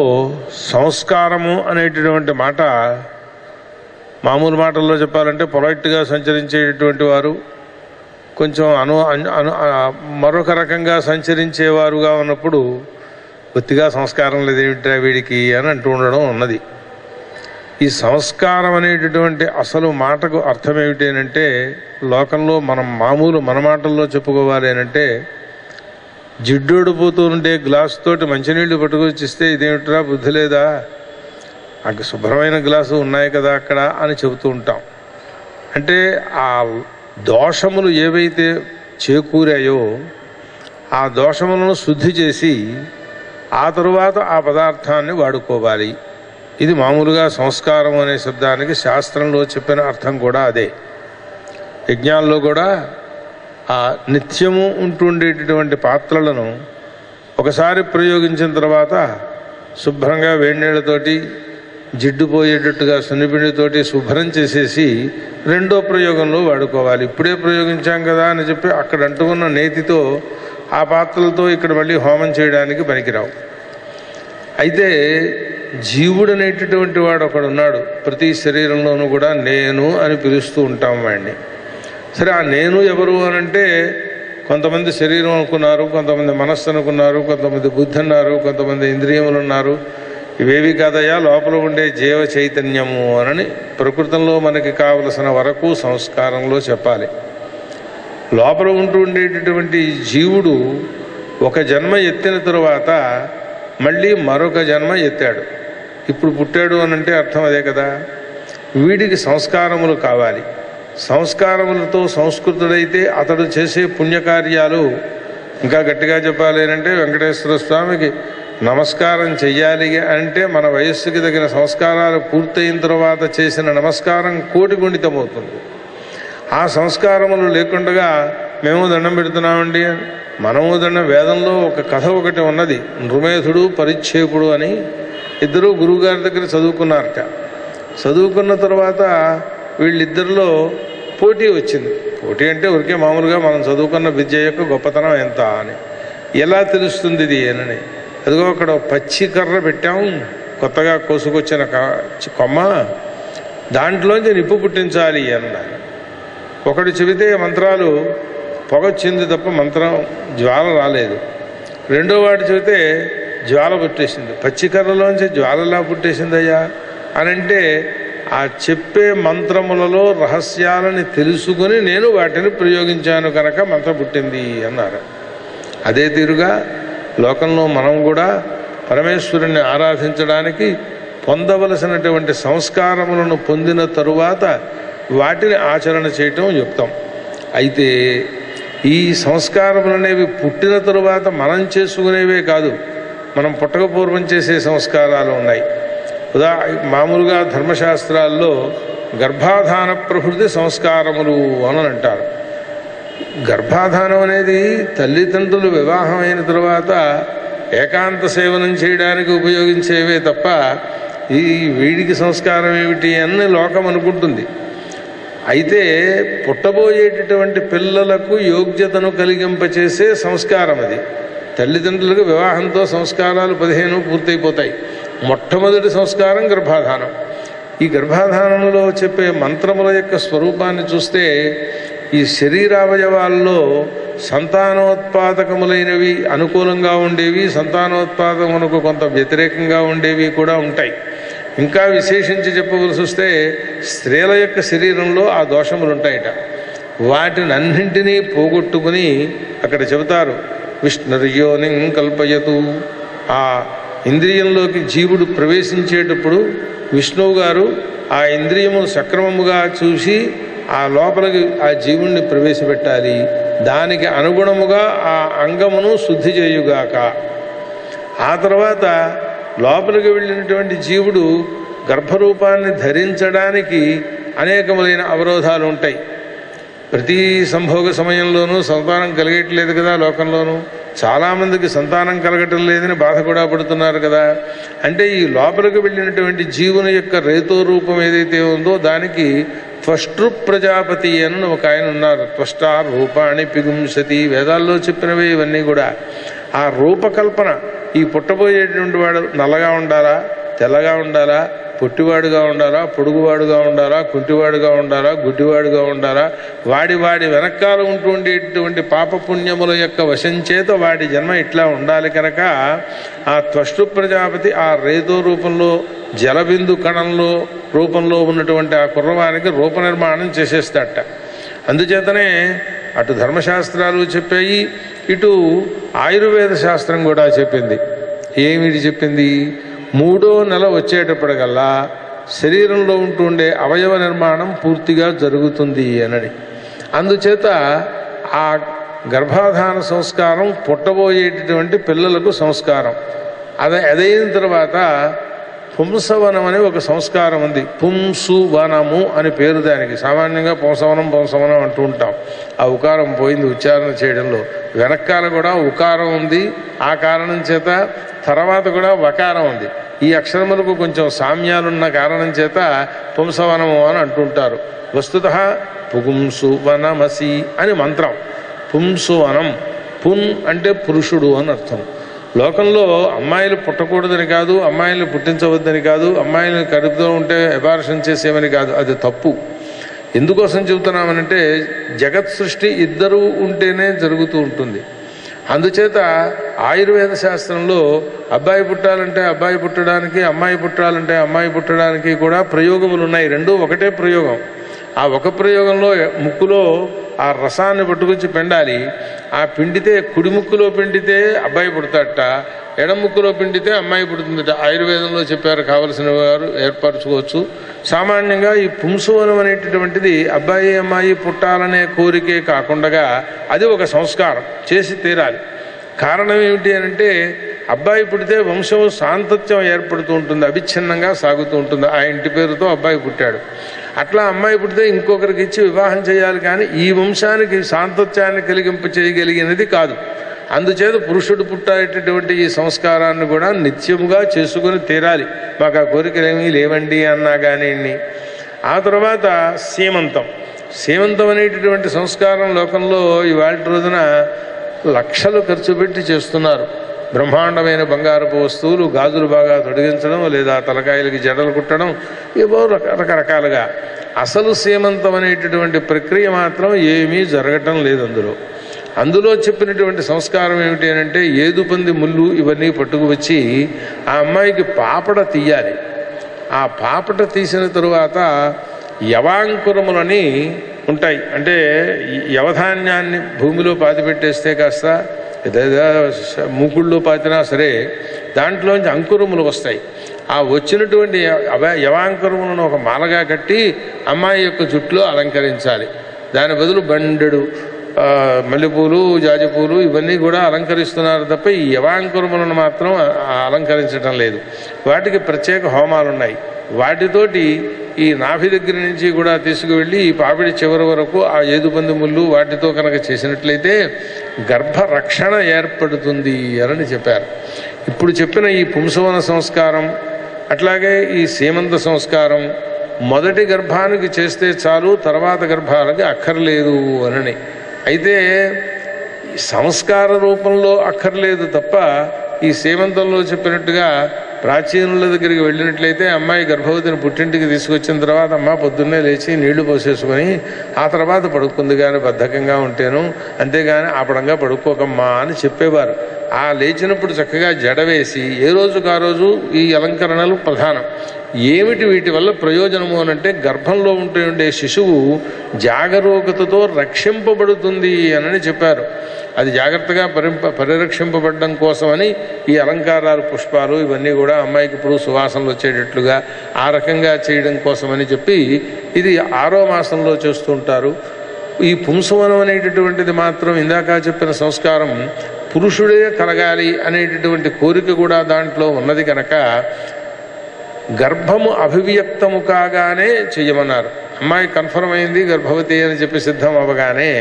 సంస్కారము అనేటటువంటి మాట మామూలు మాటల్లో చెప్పాలంటే పొలైట్గా సంచరించేటటువంటి వారు, కొంచెం మరొక రకంగా సంచరించేవారుగా ఉన్నప్పుడు బొత్తిగా సంస్కారం లేదేమిట్రా వీడికి అని అంటూ ఉండడం ఉన్నది. ఈ సంస్కారం అనేటటువంటి అసలు మాటకు అర్థం ఏమిటంటే లోకంలో మనం మామూలు మన మాటల్లో చెప్పుకోవాలి అనంటే జిడ్డోడిపోతూ ఉండే గ్లాసు తోటి మంచినీళ్ళు పట్టుకొచ్చి ఇస్తే ఇదేమిట్రా బుద్ధి లేదా, అక్కడ శుభ్రమైన గ్లాసు ఉన్నాయి కదా అక్కడ అని చెబుతూ ఉంటాం. అంటే ఆ దోషములు ఏవైతే చేకూరాయో ఆ దోషములను శుద్ధి చేసి ఆ తరువాత ఆ పదార్థాన్ని వాడుకోవాలి. ఇది మామూలుగా సంస్కారం అనే శబ్దానికి శాస్త్రంలో చెప్పిన అర్థం కూడా అదే. యజ్ఞాల్లో కూడా ఆ నిత్యము ఉంటుండేటటువంటి పాత్రలను ఒకసారి ప్రయోగించిన తర్వాత శుభ్రంగా వేడినీళ్ళతోటి జిడ్డుపోయేటట్టుగా సున్నిపిండితోటి శుభ్రం చేసేసి రెండో ప్రయోగంలో వాడుకోవాలి. ఇప్పుడే ప్రయోగించాం కదా అని చెప్పి అక్కడ అంటుకున్న నేతితో ఆ పాత్రలతో ఇక్కడ మళ్ళీ హోమం చేయడానికి పనికిరావు. అయితే జీవుడు అనేటటువంటి వాడు ఒకడు ఉన్నాడు. ప్రతి శరీరంలోనూ కూడా నేను అని పిలుస్తూ ఉంటాం వాడిని. సరే, ఆ నేను ఎవరు అనంటే కొంతమంది శరీరం అనుకున్నారు, కొంతమంది మనస్సు అనుకున్నారు, కొంతమంది బుద్ధి అన్నారు, కొంతమంది ఇంద్రియములు ఉన్నారు. ఇవేవి కాదయా లోపల ఉండే జీవ చైతన్యము అని ప్రకృతంలో మనకి కావలసిన వరకు సంస్కారంలో చెప్పాలి. లోపల ఉంటూ ఉండేటటువంటి జీవుడు ఒక జన్మ ఎత్తిన తరువాత మళ్ళీ మరొక జన్మ ఎత్తాడు. ఇప్పుడు పుట్టాడు అనంటే అర్థం అదే కదా. వీడికి సంస్కారములు కావాలి. సంస్కారములతో సంస్కృతుడైతే అతడు చేసే పుణ్యకార్యాలు, ఇంకా గట్టిగా చెప్పాలి అంటే వెంకటేశ్వర స్వామికి నమస్కారం చెయ్యాలి అంటే మన వయస్సుకి తగిన సంస్కారాలు పూర్తయిన తర్వాత చేసిన నమస్కారం కోటి గుణితమవుతుంది. ఆ ఆ సంస్కారములు లేకుండా మేము దండం పెడుతున్నామండి. మనము దండం, వేదంలో ఒక కథ ఒకటి ఉన్నది, నృమేధుడు పరిచ్ఛేపుడు అని. ఇద్దరు గురువుగారి దగ్గర చదువుకున్నారట. చదువుకున్న తర్వాత వీళ్ళిద్దరిలో పోటీ వచ్చింది. పోటీ అంటే ఊరికే మామూలుగా మనం చదువుకున్న విద్య యొక్క గొప్పతనం ఎంత అని. ఎలా తెలుస్తుంది ఇది అని. అదిగో అక్కడ పచ్చి కర్ర పెట్టాం, కొత్తగా కోసుకొచ్చిన కొమ్మ, దాంట్లోంచి నిప్పు పుట్టించాలి అన్నారు. ఒకడు చెబితే మంత్రాలు పొగొచ్చింది తప్ప మంత్రం జ్వాల రాలేదు. రెండో వాడు చెబితే జ్వాల పుట్టేసింది. పచ్చి కర్రలోంచి జ్వాలలా పుట్టేసిందయ్యా అని అంటే, ఆ చెప్పే మంత్రములలో రహస్యాలని తెలుసుకుని నేను వాటిని ప్రయోగించాను కనుక మంత్రం పుట్టింది అన్నారు. అదే తీరుగా లోకంలో మనం కూడా పరమేశ్వరుణ్ణి ఆరాధించడానికి పొందవలసినటువంటి సంస్కారములను పొందిన తరువాత వాటిని ఆచరణ చేయటం యుక్తం. అయితే ఈ సంస్కారములనేవి పుట్టిన తరువాత మనం చేసుకునేవే కాదు, మనం పుట్టకపూర్వం చేసే సంస్కారాలు ఉన్నాయి. మామూలుగా ధర్మశాస్త్రాల్లో గర్భాధాన ప్రభృతి సంస్కారములు అని అంటారు. గర్భాధానం అనేది తల్లిదండ్రులు వివాహం అయిన తర్వాత ఏకాంత సేవనం చేయడానికి ఉపయోగించేవే తప్ప ఈ వీడికి సంస్కారం ఏమిటి అని లోకం అనుకుంటుంది. అయితే పుట్టబోయేటటువంటి పిల్లలకు యోగ్యతను కలిగింపచేసే సంస్కారం అది. తల్లిదండ్రులకు వివాహంతో సంస్కారాలు 15 పూర్తయిపోతాయి. మొట్టమొదటి సంస్కారం గర్భాధానం. ఈ గర్భాధానంలో చెప్పే మంత్రముల యొక్క స్వరూపాన్ని చూస్తే ఈ శరీరావయవాల్లో సంతానోత్పాదకములైనవి అనుకూలంగా ఉండేవి, సంతానోత్పాదమునకు కొంత వ్యతిరేకంగా ఉండేవి కూడా ఉంటాయి. ఇంకా విశేషించి చెప్పవలసి వస్తే స్త్రీల యొక్క శరీరంలో ఆ దోషములు ఉంటాయట. వాటిని అన్నింటినీ పోగొట్టుకుని అక్కడ చెబుతారు, విష్ణుర్యోనిం కల్పయతు. ఆ ఇంద్రియంలోకి జీవుడు ప్రవేశించేటప్పుడు విష్ణువు గారు ఆ ఇంద్రియమును సక్రమముగా చూసి ఆ లోపలికి ఆ జీవుణ్ణి ప్రవేశపెట్టాలి. దానికి అనుగుణముగా ఆ అంగమును శుద్ధి చేయుగాక. ఆ తర్వాత లోపలికి వెళ్ళినటువంటి జీవుడు గర్భరూపాన్ని ధరించడానికి అనేకములైన అవరోధాలు ఉంటాయి. ప్రతి సంభోగ సమయంలోనూ సంతానం కలిగట్లేదు కదా. లోకంలోనూ చాలామందికి సంతానం కలగటం లేదని బాధ కూడా పడుతున్నారు కదా. అంటే ఈ లోపలికి వెళ్ళినటువంటి జీవుని యొక్క రేతో రూపం ఏదైతే ఉందో దానికి త్వష్టృ ప్రజాపతి అని ఒక ఆయన ఉన్నారు. త్వష్ట రూపాణి పిగుంసతి, వేదాల్లో చెప్పినవే ఇవన్నీ కూడా. ఆ రూపకల్పన, ఈ పుట్టబోయేటువంటి వాడు నల్లగా ఉండాలా, తెల్లగా ఉండాలా, పొట్టివాడుగా ఉండాలా, పొడుగువాడుగా ఉండాలా, కుంటివాడుగా ఉండాలా, గుడ్డివాడుగా ఉండాలా, వాడి వెనకాల ఉంటుండేటువంటి పాపపుణ్యముల యొక్క వశం చేత వాడి జన్మ ఇట్లా ఉండాలి కనుక ఆ త్వష్టు ప్రజాపతి ఆ రేతో రూపంలో జలబిందు కణంలో రూపంలో ఉన్నటువంటి ఆ కుర్రవానికి రూప నిర్మాణం చేసేస్తాడట. అందుచేతనే అటు ధర్మశాస్త్రాలు చెప్పాయి, ఇటు ఆయుర్వేద శాస్త్రం కూడా చెప్పింది. ఏమిటి చెప్పింది? 3వ నెల వచ్చేటప్పటికల్లా శరీరంలో ఉంటుండే అవయవ నిర్మాణం పూర్తిగా జరుగుతుంది అనని. అందుచేత ఆ గర్భాధాన సంస్కారం పుట్టబోయేటటువంటి పిల్లలకు సంస్కారం. అదైన తర్వాత పుంసవనం అనే ఒక సంస్కారం ఉంది. పుంసువనము అని పేరు దానికి. సామాన్యంగా పుంసవనం అంటూ ఉంటాం. ఆ ఉకారం పోయింది ఉచ్చారణ చేయడంలో. వెనకాల కూడా ఉకారం ఉంది. ఆ కారణం చేత తర్వాత కూడా వకారం ఉంది. ఈ అక్షరములకు కొంచెం సామ్యాలున్న కారణం చేత పుంసవనము అని అంటుంటారు. వస్తుతః పుంసువనమసి అని మంత్రం. పుంసువనం, పున్ అంటే పురుషుడు అని అర్థం. లోకంలో అమ్మాయిలు పుట్టకూడదని కాదు, అమ్మాయిలు పుట్టించవద్దని కాదు, అమ్మాయిలను కడుపుతో ఉంటే అబార్షన్ చేసేవని కాదు. అది తప్పు. ఎందుకోసం చెబుతున్నామనంటే జగత్ సృష్టి ఇద్దరూ ఉంటేనే జరుగుతూ ఉంటుంది. అందుచేత ఆయుర్వేద శాస్త్రంలో అబ్బాయి పుట్టాలంటే అబ్బాయి పుట్టడానికి, అమ్మాయి పుట్టాలంటే అమ్మాయి పుట్టడానికి కూడా ప్రయోగములు ఉన్నాయి. రెండూ ఒకటే ప్రయోగం. ఆ ఒక ప్రయోగంలో ముక్కులో ఆ రసాన్ని పట్టుకొచ్చి పిండాలి. ఆ పిండితే కుడి ముక్కులో పిండితే అబ్బాయి పుడతాడట, ఎడం ముక్కులో పిండితే అమ్మాయి పుడుతుందట. ఆయుర్వేదంలో చెప్పారు. కావలసిన వారు ఏర్పరచుకోవచ్చు. సామాన్యంగా ఈ పుంసవనం అనేటటువంటిది అబ్బాయి అమ్మాయి పుట్టాలనే కోరికే కాకుండా అది ఒక సంస్కారం చేసి తీరాలి. కారణం ఏమిటి అనంటే అబ్బాయి పుడితే వంశం సాంతత్యం ఏర్పడుతూ ఉంటుంది, అవిచ్ఛిన్నంగా సాగుతూ ఉంటుంది. ఆ ఇంటి పేరుతో అబ్బాయి పుట్టాడు. అట్లా అమ్మాయి పుడితే ఇంకొకరికి ఇచ్చి వివాహం చేయాలి, కానీ ఈ వంశానికి సాంతత్యాన్ని కలిగింప చేయగలిగినది కాదు. అందుచేత పురుషుడు పుట్టేటటువంటి ఈ సంస్కారాన్ని కూడా నిత్యముగా చేసుకుని తీరాలి. మాకు ఆ కోరికలేమీ లేవండి అన్నా కానీ. ఆ తర్వాత సీమంతం అనేటటువంటి సంస్కారం లోకంలో ఇవాళ రోజున లక్షలు ఖర్చు పెట్టి చేస్తున్నారు. బ్రహ్మాండమైన బంగారపు వస్తువులు, గాజులు బాగా తొడిగించడం, లేదా తలకాయలకి జడలు కుట్టడం, ఏవో రకరకాలుగా. అసలు సీమంతం అనేటటువంటి ప్రక్రియ మాత్రం ఏమీ జరగటం లేదు. అందులో చెప్పినటువంటి సంస్కారం ఏమిటి అంటే, ఏదుపంది ముళ్ళు ఇవన్నీ పట్టుకు వచ్చి ఆ అమ్మాయికి పాపడ తీయాలి. ఆ పాపట తీసిన తరువాత యవాంకురములని ఉంటాయి. అంటే యవధాన్యాన్ని భూమిలో పాతిపెట్టేస్తే కాస్త మూకుళ్ళలో పాతినా సరే దాంట్లోంచి అంకురములు వస్తాయి. ఆ వచ్చినటువంటి యవాంకురములను ఒక మాలగా కట్టి అమ్మాయి యొక్క జుట్టులో అలంకరించాలి. దాని బదులు బండెడు మల్లెపూలు, జాజిపూలు ఇవన్నీ కూడా అలంకరిస్తున్నారు తప్ప ఈ యవాంకురములను మాత్రం అలంకరించడం లేదు. వాటికి ప్రత్యేక హోమాలు ఉన్నాయి. వాటితోటి ఈ నాభి దగ్గర నుంచి కూడా తీసుకువెళ్ళి ఈ పాపిడి చివరి వరకు ఆ ఏదుపంది ముళ్ళు వాటితో కనుక చేసినట్లయితే గర్భరక్షణ ఏర్పడుతుంది అని చెప్పారు. ఇప్పుడు చెప్పిన ఈ పుంసవన సంస్కారం, అట్లాగే ఈ సీమంత సంస్కారం మొదటి గర్భానికి చేస్తే చాలు, తర్వాత గర్భాలకి అక్కర్లేదు అని. అయితే సంస్కార రూపంలో అక్కర్లేదు తప్ప ఈ సీమంతంలో చెప్పినట్టుగా ప్రాచీనుల దగ్గరికి వెళ్ళినట్లయితే అమ్మాయి గర్భవతిని పుట్టింటికి తీసుకొచ్చిన తర్వాత అమ్మ పొద్దున్నే లేచి నీళ్లు పోసేసుకొని ఆ తర్వాత పడుకుంది, కానీ బద్ధకంగా ఉంటేను, అంతేగాని ఆపడంగా పడుకోకమ్మా అని చెప్పేవారు. ఆ లేచినప్పుడు చక్కగా జడ వేసి ఏ రోజుకు ఆ రోజు ఈ అలంకరణలు ప్రధానం. ఏమిటి వీటి వల్ల ప్రయోజనము అనంటే, గర్భంలో ఉండే శిశువు జాగరూకతతో రక్షింపబడుతుంది అని చెప్పారు. అది జాగ్రత్తగా పరిరక్షింపబడడం కోసమని ఈ అలంకారాలు, పుష్పాలు ఇవన్నీ కూడా అమ్మాయికి ఇప్పుడు సువాసనలు వచ్చేటట్లుగా ఆ రకంగా చేయడం కోసమని చెప్పి ఇది 6వ మాసంలో చేస్తూ ఉంటారు. ఈ పుంసవనం అనేటటువంటిది మాత్రం ఇందాక చెప్పిన సంస్కారం పురుషుడే కలగాలి అనేటటువంటి కోరిక కూడా దాంట్లో ఉన్నది కనుక గర్భము అభివ్యక్తము కాగానే చెయ్యమన్నారు. అమ్మాయి కన్ఫర్మ్ అయింది గర్భవతి అని చెప్పి సిద్ధం అవ్వగానే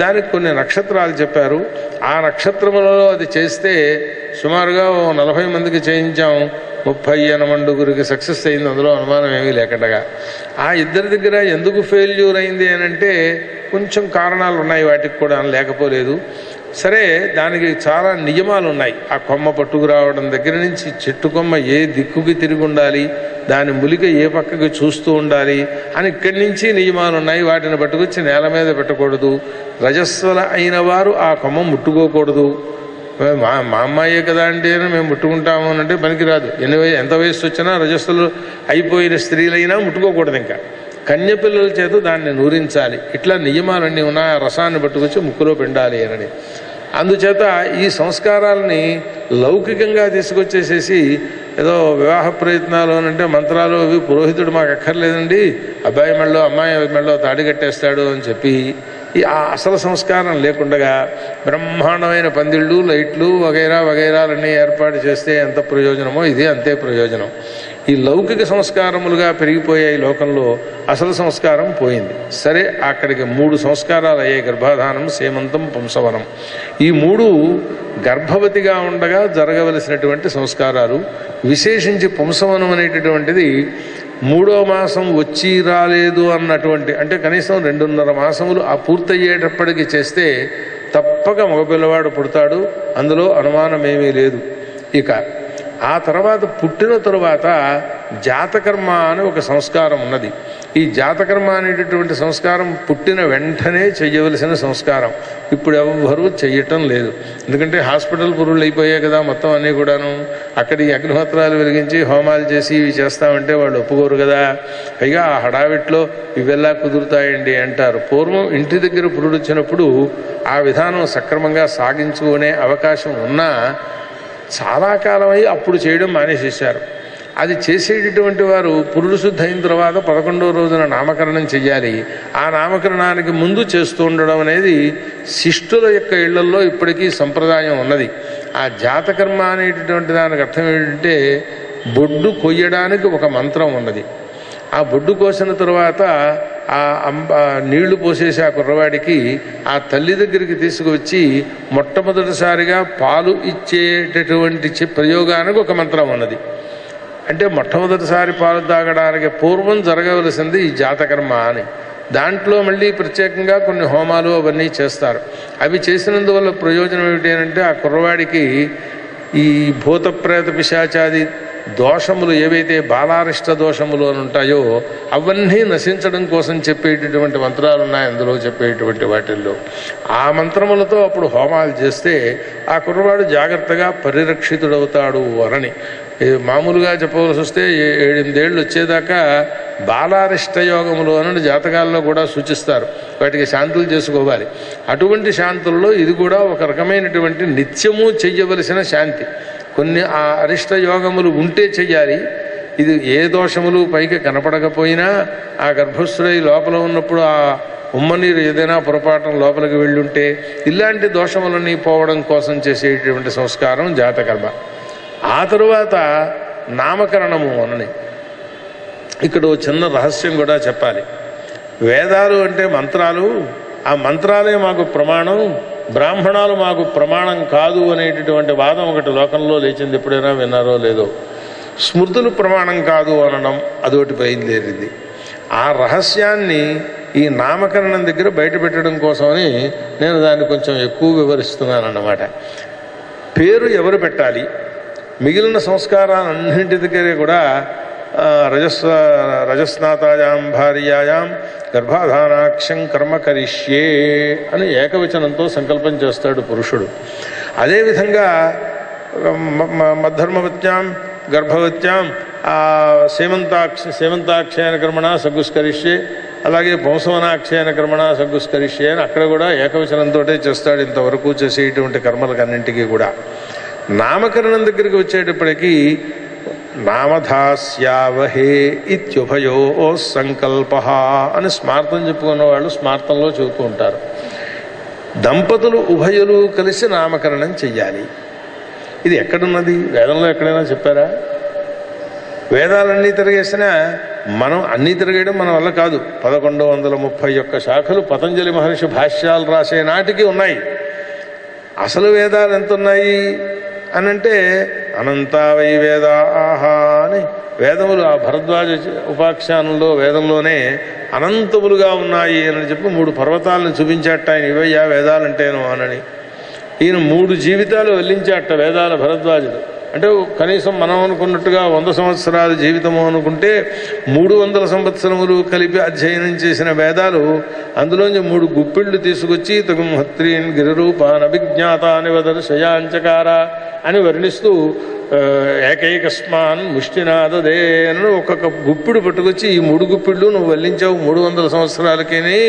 దానికి కొన్ని నక్షత్రాలు చెప్పారు. ఆ నక్షత్రములలో అది చేస్తే సుమారుగా 40 మందికి చేయించాం. 38 సక్సెస్ అయింది, అందులో అనుమానం ఏమీ లేకుండా. ఆ ఇద్దరి దగ్గర ఎందుకు ఫెయిల్యూర్ అయింది అని అంటే కొంచెం కారణాలు ఉన్నాయి, వాటికి కూడా లేకపోలేదు. సరే, దానికి చాలా నియమాలు ఉన్నాయి. ఆ కొమ్మ పట్టుకురావడం దగ్గర నుంచి చెట్టు కొమ్మ ఏ దిక్కుకి తిరిగి ఉండాలి, దాని ములిక ఏ పక్కకి చూస్తూ ఉండాలి అని ఇక్కడి నుంచి నియమాలు ఉన్నాయి. వాటిని పట్టుకొచ్చి నేల మీద పెట్టకూడదు. రజస్వల అయిన వారు ఆ కొమ్మ ముట్టుకోకూడదు. మా అమ్మాయే కదా అంటే మేము ముట్టుకుంటాము అని అంటే పనికిరాదు. ఎంత వయసు వచ్చినా రజస్సులు అయిపోయిన స్త్రీలైనా ముట్టుకోకూడదు. ఇంకా కన్యపిల్లల చేత దాన్ని నూరించాలి. ఇట్లా నియమాలన్నీ ఉన్నాయి. ఆ రసాన్ని పట్టుకొచ్చి ముక్కులో పిండాలి అని. అందుచేత ఈ సంస్కారాలని లౌకికంగా తీసుకొచ్చేసేసి ఏదో వివాహ ప్రయత్నాలు అని అంటే మంత్రాలు అవి పురోహితుడు మాకు అక్కర్లేదండి, అబ్బాయి మెళ్ళో అమ్మాయి మెళ్ళో తాడి కట్టేస్తాడు అని చెప్పి ఆ అసలు సంస్కారం లేకుండా బ్రహ్మాండమైన పందిళ్ళు, లైట్లు వగైరా వగైరాలన్నీ ఏర్పాటు చేస్తే ఎంత ప్రయోజనమో ఇది అంతే ప్రయోజనం. ఈ లౌకిక సంస్కారములుగా పెరిగిపోయాయి లోకంలో, అసలు సంస్కారం పోయింది. సరే, అక్కడికి 3 సంస్కారాలు అయ్యాయి: గర్భాధానం, సీమంతం, పుంసవనం. ఈ 3 గర్భవతిగా ఉండగా జరగవలసినటువంటి సంస్కారాలు. విశేషించి పుంసవనం అనేటటువంటిది 3వ మాసం వచ్చి రాలేదు అన్నటువంటి, అంటే కనీసం 2.5 మాసములు ఆ పూర్తయ్యేటప్పటికి చేస్తే తప్పక మగపిల్లవాడు పుడతాడు, అందులో అనుమానమేమీ లేదు. ఇక ఆ తర్వాత పుట్టిన తరువాత జాతకర్మ అని ఒక సంస్కారం ఉన్నది. ఈ జాతకర్మ అనేటటువంటి సంస్కారం పుట్టిన వెంటనే చెయ్యవలసిన సంస్కారం. ఇప్పుడు ఎవరు చెయ్యటం లేదు. ఎందుకంటే హాస్పిటల్ పురుళ్ళు అయిపోయాయి కదా మొత్తం అన్నీ కూడాను. అక్కడి అగ్నిహోత్రాలు వెలిగించి హోమాలు చేసి ఇవి చేస్తామంటే వాళ్ళు ఒప్పుకోరు కదా. పైగా ఆ హడావిట్లో ఇవెల్లా కుదురుతాయండి అంటారు. పూర్వం ఇంటి దగ్గర పురుడు వచ్చినప్పుడు ఆ విధానం సక్రమంగా సాగించుకునే అవకాశం ఉన్నా చాలా కాలమై అప్పుడు చేయడం మానేసేశారు. అది చేసేటటువంటి వారు పురుడు శుద్ధి అయిన తర్వాత 11వ రోజున నామకరణం చెయ్యాలి. ఆ నామకరణానికి ముందు చేస్తూ ఉండడం అనేది శిష్టుల యొక్క ఇళ్లల్లో ఇప్పటికీ సంప్రదాయం ఉన్నది. ఆ జాతకర్మ అనేటటువంటి దానికి అర్థం ఏంటంటే బొడ్డు కొయ్యడానికి ఒక మంత్రం ఉన్నది. ఆ బొడ్డు కోసిన తరువాత నీళ్లు పోసేసి ఆ కుర్రవాడికి ఆ తల్లి దగ్గరికి తీసుకువచ్చి మొట్టమొదటిసారిగా పాలు ఇచ్చేటటువంటి ప్రయోగానికి ఒక మంత్రం ఉన్నది. అంటే మొట్టమొదటిసారి పాలు తాగడానికి పూర్వం జరగవలసింది ఈ జాతకర్మ అని. దాంట్లో మళ్ళీ ప్రత్యేకంగా కొన్ని హోమాలు అవన్నీ చేస్తారు. అవి చేసినందువల్ల ప్రయోజనం ఏమిటి అంటే ఆ కుర్రవాడికి ఈ భూత ప్రేత పిశాచాది దోషములు ఏవైతే బాలారిష్ట దోషములు అని ఉంటాయో అవన్నీ నశించడం కోసం చెప్పేటటువంటి మంత్రాలు ఉన్నాయి అందులో చెప్పేటువంటి వాటిల్లో. ఆ మంత్రములతో అప్పుడు హోమాలు చేస్తే ఆ కుర్రవాడు జాగ్రత్తగా పరిరక్షితుడవుతాడు అని. మామూలుగా చెప్పవలసి వస్తే 7-8 ఏళ్ళు వచ్చేదాకా బాలారిష్ట యోగములు అని జాతకాల్లో కూడా సూచిస్తారు. వాటికి శాంతులు చేసుకోవాలి. అటువంటి శాంతుల్లో ఇది కూడా ఒక రకమైనటువంటి నిత్యము చెయ్యవలసిన శాంతి. కొన్ని ఆ అరిష్ట యోగములు ఉంటే చెయ్యాలి. ఇది ఏ దోషములు పైకి కనపడకపోయినా ఆ గర్భస్థుడై లోపల ఉన్నప్పుడు ఆ ఉమ్మనీరు ఏదైనా పొరపాటు లోపలికి వెళ్ళుంటే ఇలాంటి దోషములన్నీ పోవడం కోసం చేసేటువంటి సంస్కారం జాతకర్మ. ఆ తరువాత నామకరణము అనని ఇక్కడ చిన్న రహస్యం కూడా చెప్పాలి. వేదాలు అంటే మంత్రాలు, ఆ మంత్రాలే మాకు ప్రమాణం, బ్రాహ్మణాలు మాకు ప్రమాణం కాదు అనేటటువంటి వాదం ఒకటి లోకంలో లేచింది. ఎప్పుడైనా విన్నారో లేదో. స్మృతులు ప్రమాణం కాదు అనడం అదొకటి బయలుదేరింది. ఆ రహస్యాన్ని ఈ నామకరణం దగ్గర బయట పెట్టడం కోసమని నేను దాన్ని కొంచెం ఎక్కువ వివరిస్తున్నాను అన్నమాట. పేరు ఎవరు పెట్టాలి, మిగిలిన సంస్కారాలన్నింటి దగ్గర కూడా రజస్నాతాయాం భార్యాయాం గర్భాధానాక్షం కర్మ కరిష్యే అని ఏకవచనంతో సంకల్పం చేస్తాడు పురుషుడు. అదేవిధంగా మద్ధర్మవత్యాం గర్భవత్యాం సేమంతాక్షయన కర్మణ సగ్గుస్కరిష్యే, అలాగే పుంసవనాక్షయన కర్మణ సగ్గుస్కరిష్యే అని అక్కడ కూడా ఏకవచనంతో చేస్తాడు. ఇంతవరకు చేసేటువంటి కర్మలకన్నింటికీ కూడా. నామకరణం దగ్గరికి వచ్చేటప్పటికీ నామధాస్యావహే ఇత్యుభయో సంకల్ప అని స్మార్థం చెప్పుకున్న వాళ్ళు స్మార్థంలో చెబుతూ ఉంటారు. దంపతులు ఉభయులు కలిసి నామకరణం చెయ్యాలి. ఇది ఎక్కడున్నది? వేదంలో ఎక్కడైనా చెప్పారా? వేదాలన్నీ తిరగేసినా మనం అన్నీ తిరగేయడం మన వల్ల కాదు. 1131 శాఖలు పతంజలి మహర్షి భాష్యాలు రాసే నాటికి ఉన్నాయి. అసలు వేదాలు ఎంత ఉన్నాయి అనంటే అనంతావై వేదాహ అని వేదములు ఆ భరద్వాజ ఉపాఖ్యానంలో వేదంలోనే అనంతములుగా ఉన్నాయి అని చెప్పి 3 పర్వతాలను చూపించాట ఆయన. ఇవయ్యా వేదాలంటేను అనని ఈయన 3 జీవితాలు వెల్లించాట వేదాల భరద్వాజుడు. అంటే కనీసం మనం అనుకున్నట్టుగా 100 సంవత్సరాల జీవితము అనుకుంటే 300 సంవత్సరములు కలిపి అధ్యయనం చేసిన వేదాలు అందులోంచి 3 గుప్పిళ్ళు తీసుకొచ్చి తగుమహత్రీన్ గిరిరూపాన్ అభిజ్ఞాతాని వదర్శయాంచకార అని వర్ణిస్తూ ఏకైకస్మాన్ ముష్టినాదదే అని ఒక్కొక్క గుప్పిడు పట్టుకొచ్చి ఈ 3 గుప్పిళ్ళు నువ్వు వల్లించావు 300 సంవత్సరాలకేని,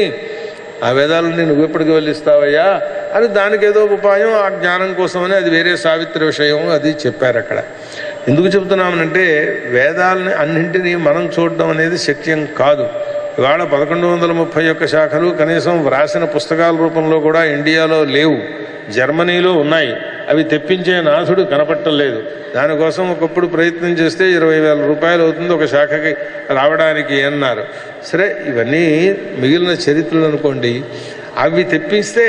ఆ వేదాలని నువ్వెప్పటికి వల్లిస్తావయ్యా అని దానికి ఏదో ఉపాయం ఆ జ్ఞానం కోసమని అది వేరే సావిత్రి విషయం అది చెప్పారు అక్కడ. ఎందుకు చెబుతున్నామనంటే వేదాలని అన్నింటినీ మనం చూడడం అనేది శక్యం కాదు. ఇవాళ 1131 శాఖలు కనీసం వ్రాసిన పుస్తకాల రూపంలో కూడా ఇండియాలో లేవు. జర్మనీలో ఉన్నాయి. అవి తెప్పించే నాథుడు కనపట్టలేదు. దానికోసం ఒకప్పుడు ప్రయత్నం చేస్తే 20,000 రూపాయలు అవుతుంది ఒక శాఖకి రావడానికి అన్నారు. సరే, ఇవన్నీ మిగిలిన చరిత్రలు అనుకోండి. అవి తెప్పిస్తే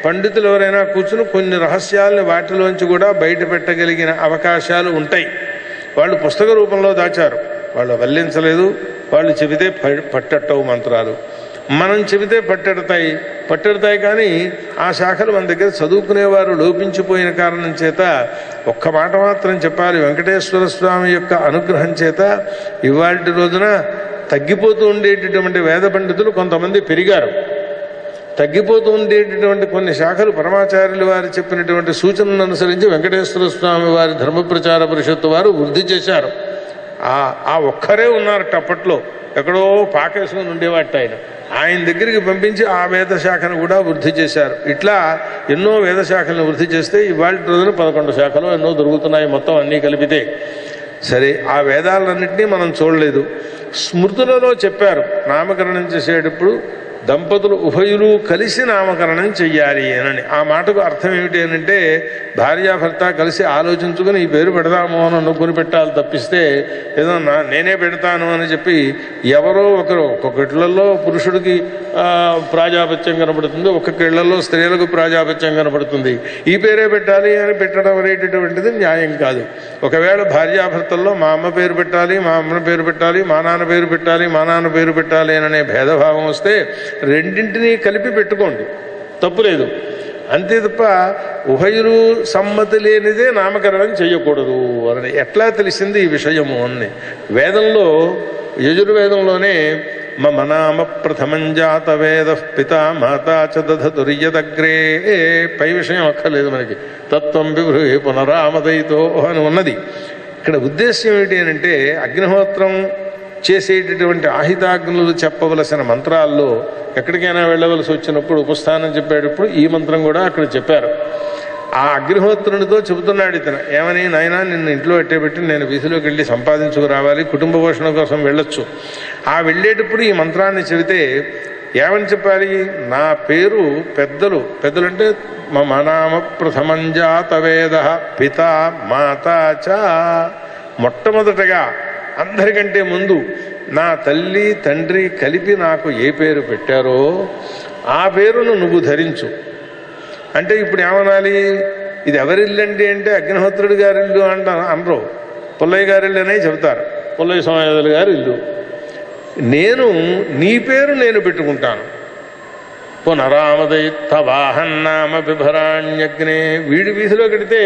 పండితులు ఎవరైనా కూర్చుని కొన్ని రహస్యాలను వాటిలోంచి కూడా బయట పెట్టగలిగిన అవకాశాలు ఉంటాయి. వాళ్ళు పుస్తక రూపంలో దాచారు, వాళ్ళు వల్లించలేదు. వాళ్ళు చెబితే పట్టట్టవు మంత్రాలు, మనం చెబితే పట్టెడతాయి. కానీ ఆ శాఖలు మన దగ్గర చదువుకునేవారు లోపించిపోయిన కారణం చేత ఒక్క మాట మాత్రం చెప్పాలి. వెంకటేశ్వర స్వామి యొక్క అనుగ్రహం చేత ఇవాళ రోజున తగ్గిపోతూ ఉండేటటువంటి వేద పండితులు కొంతమంది పెరిగారు. తగ్గిపోతూ ఉండేటటువంటి కొన్ని శాఖలు పరమాచార్యులు వారు చెప్పినటువంటి సూచనలను అనుసరించి వెంకటేశ్వర స్వామి వారి ధర్మప్రచార పరిషత్తు వారు వృద్ధి చేశారు. ఆ ఒక్కరే ఉన్నారట అప్పట్లో. ఎక్కడో పాకేసుకుని ఉండేవాట ఆయన దగ్గరికి పంపించి ఆ వేద శాఖను కూడా వృద్ధి చేశారు. ఇట్లా ఎన్నో వేద శాఖలను వృద్ధి చేస్తే ఇవాళ రోజున 11 శాఖలు ఎన్నో దొరుకుతున్నాయి మొత్తం అన్నీ కలిపితే. సరే, ఆ వేదాలన్నింటినీ మనం చూడలేదు. స్మృతులలో చెప్పారు నామకరణం చేసేటప్పుడు దంపతులు ఉభయులు కలిసి నామకరణం చెయ్యాలి అని. ఆ మాటకు అర్థం ఏమిటి అంటే భార్యాభర్త కలిసి ఆలోచించుకుని ఈ పేరు పెడదాము అని అనుకుని పెట్టాలి తప్పిస్తే ఏదో నేనే పెడతాను అని చెప్పి ఎవరో ఒకరు, ఒక్కొక్క ఇళ్లలో పురుషుడికి ప్రాజాపత్యం కనబడుతుంది, ఒక్కొక్క ఇళ్లలో స్త్రీలకు ప్రాజాపత్యం కనబడుతుంది. ఈ పేరే పెట్టాలి అని పెట్టడం అనేటటువంటిది న్యాయం కాదు. ఒకవేళ భార్యాభర్తల్లో మా అమ్మ పేరు పెట్టాలి, మా అమ్మ పేరు పెట్టాలి, మా నాన్న పేరు పెట్టాలి, మా నాన్న పేరు పెట్టాలి అనే భేదభావం వస్తే రెండింటినీ కలిపి పెట్టుకోండి, తప్పులేదు. అంతే తప్ప ఉభయులు సమ్మతి లేనిదే నామకరణం చేయకూడదు అని ఎట్లా తెలిసింది ఈ విషయము అని. వేదంలో యజుర్వేదంలోనే మమ నామ ప్రథమం జాత వేద పితా మాతా చ దధతుర్యదగ్రే, పై విషయం అక్కర్లేదు మనకి. తత్వం విభృహి పునరామదయితో అని ఉన్నది. ఇక్కడ ఉద్దేశ్యం ఏమిటి అని అంటే అగ్నిహోత్రం చేసేటటువంటి ఆహితాగ్నులు చెప్పవలసిన మంత్రాల్లో ఎక్కడికైనా వెళ్ళవలసి వచ్చినప్పుడు ఉపస్థానం చెప్పేటప్పుడు ఈ మంత్రం కూడా అక్కడ చెప్పారు. ఆ అగ్నిహోత్రునితో చెబుతున్నాడు ఇతను, ఏమని, నాయనా నిన్ను ఇంట్లో పెట్టేబెట్టి నేను వీధిలోకి వెళ్ళి సంపాదించుకురావాలి, కుటుంబ పోషణ కోసం వెళ్ళొచ్చు. ఆ వెళ్ళేటప్పుడు ఈ మంత్రాన్ని చెబితే ఏమని చెప్పాలి, నా పేరు పెద్దలంటే మమ నామ ప్రథమం జాత వేద పితా మాతా చ, మొట్టమొదటగా అందరికంటే ముందు నా తల్లి తండ్రి కలిపి నాకు ఏ పేరు పెట్టారో ఆ పేరును నువ్వు ధరించు. అంటే ఇప్పుడు ఏమనాలి, ఇది ఎవరిల్లండి అంటే అగ్నిహోత్రుడి గారి ఇల్లు అనరు, పుల్లయ్య గారి ఇల్లు అనే చెబుతారు, పుల్లయ్య సోమయాజులు గారి ఇల్లు. నేను నీ పేరు నేను పెట్టుకుంటాను. పునరామదయిత్త వాహన్నామ బిభరాణ్యగ్నే, వీడి వీధిలో కడితే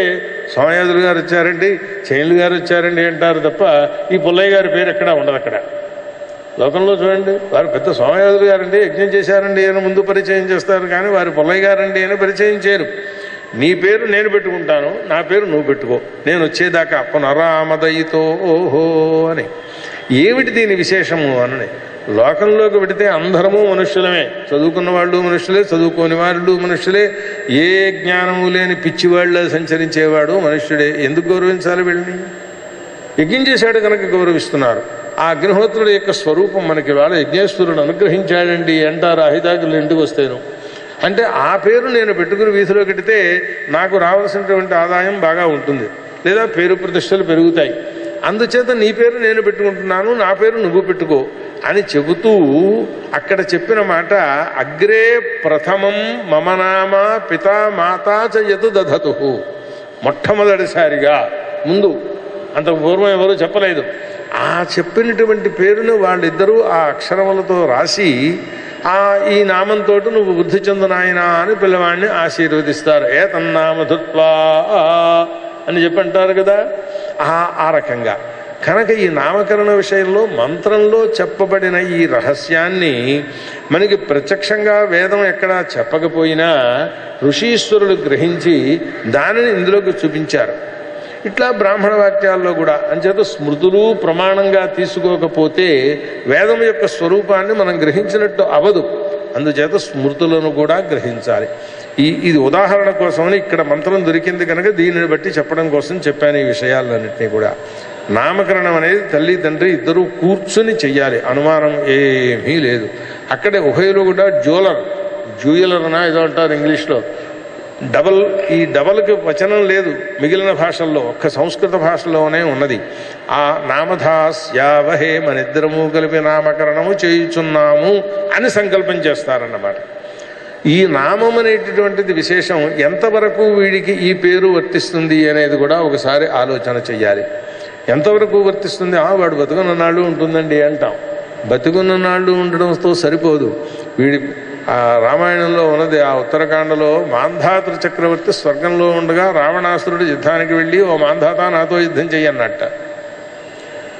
సోమయాజులు గారు వచ్చారండి, చైన్లు గారు వచ్చారండి అంటారు తప్ప ఈ పుల్లయ్య గారి పేరు ఎక్కడా ఉండదు. అక్కడ లోకంలో చూడండి, వారు పెద్ద సోమయాజులు గారండి యజ్ఞం చేశారండి అని ముందు పరిచయం చేస్తారు, కానీ వారు పుల్లయ్య గారండి అని పరిచయం చేయరు. నీ పేరు నేను పెట్టుకుంటాను, నా పేరు నువ్వు పెట్టుకో, నేను వచ్చేదాకా పునరామదయితో ఓహో అని. ఏమిటి దీని విశేషము అని. లోకంలోకి పెడితే అందరము మనుష్యులమే, చదువుకున్న వాళ్ళు మనుష్యులే, చదువుకోని వాళ్ళు మనుష్యులే, ఏ జ్ఞానము లేని పిచ్చివాళ్ళ సంచరించేవాడు మనుష్యుడే. ఎందుకు గౌరవించాలి వీళ్ళని? యజ్ఞం చేశాడు కనుక గౌరవిస్తున్నారు. ఆ అగ్నిహోత్రుడి యొక్క స్వరూపం మనకి వాళ్ళ యజ్ఞేశ్వరుడు అనుగ్రహించాడండి అంటారు అహితాగ్నులు ఇంటికి వస్తేను. అంటే ఆ పేరు నేను పెట్టుకుని వీధిలో కడితే నాకు రావాల్సినటువంటి ఆదాయం బాగా ఉంటుంది, లేదా పేరు ప్రతిష్టలు పెరుగుతాయి. అందుచేత నీ పేరు నేను పెట్టుకుంటున్నాను, నా పేరు నువ్వు పెట్టుకో అని చెబుతూ అక్కడ చెప్పిన మాట అగ్రే ప్రథమం మమ నామ పితా మాతా చ యతు దధతు, మొట్టమొదటిసారిగా ముందు, అంతకు పూర్వం ఎవరూ చెప్పలేదు. ఆ చెప్పినటువంటి పేరును వాళ్ళిద్దరూ ఆ అక్షరములతో రాసి ఈ నామంతో నువ్వు వృద్ధి చెందు నాయనా అని పిల్లవాడిని ఆశీర్వదిస్తారు. ఏతన్నామధుత్వా అని చెప్పంటారు కదా, ఆ రకంగా. కనుక ఈ నామకరణ విషయంలో మంత్రంలో చెప్పబడిన ఈ రహస్యాన్ని మనకి ప్రత్యక్షంగా వేదం ఎక్కడా చెప్పకపోయినా ఋషీశ్వరులు గ్రహించి దానిని ఇందులోకి చూపించారు. ఇట్లా బ్రాహ్మణ వాక్యాల్లో కూడా. అంచేత స్మృతులు ప్రమాణంగా తీసుకోకపోతే వేదం యొక్క స్వరూపాన్ని మనం గ్రహించినట్టు అవదు. అందుచేత స్మృతులను కూడా గ్రహించాలి. ఇది ఉదాహరణ కోసమని ఇక్కడ మంత్రం దొరికింది కనుక దీనిని బట్టి చెప్పడం కోసం చెప్పాను ఈ విషయాలన్నింటినీ కూడా. నామకరణం అనేది తల్లి తండ్రి ఇద్దరూ కూర్చుని చెయ్యాలి, అనుమానం ఏమీ లేదు. అక్కడే ఉభయలు కూడా జ్యూయలర్ అనా ఏదో అంటారు ఇంగ్లీష్లో. ఈ డబల్కి వచనం లేదు మిగిలిన భాషల్లో, ఒక్క సంస్కృత భాషలోనే ఉన్నది. ఆ నామధాస్యావహే, మన ఇద్దరము కలిపి నామకరణము చేయుచున్నాము అని సంకల్పం చేస్తారన్నమాట. ఈ నామం అనేటటువంటిది విశేషం. ఎంతవరకు వీడికి ఈ పేరు వర్తిస్తుంది అనేది కూడా ఒకసారి ఆలోచన చెయ్యాలి. ఎంతవరకు వర్తిస్తుంది? వాడు బతుకున్ననాళ్ళు ఉంటుందండి అంటాం. బతుకున్ననాళ్ళు ఉండడంతో సరిపోదు. వీడి రామాయణంలో ఉన్నది, ఆ ఉత్తరకాండలో మాంధాతృ చక్రవర్తి స్వర్గంలో ఉండగా రావణాసురుడు యుద్ధానికి వెళ్ళి, ఓ మాంధాత నాతో యుద్ధం చెయ్యన్నట్ట.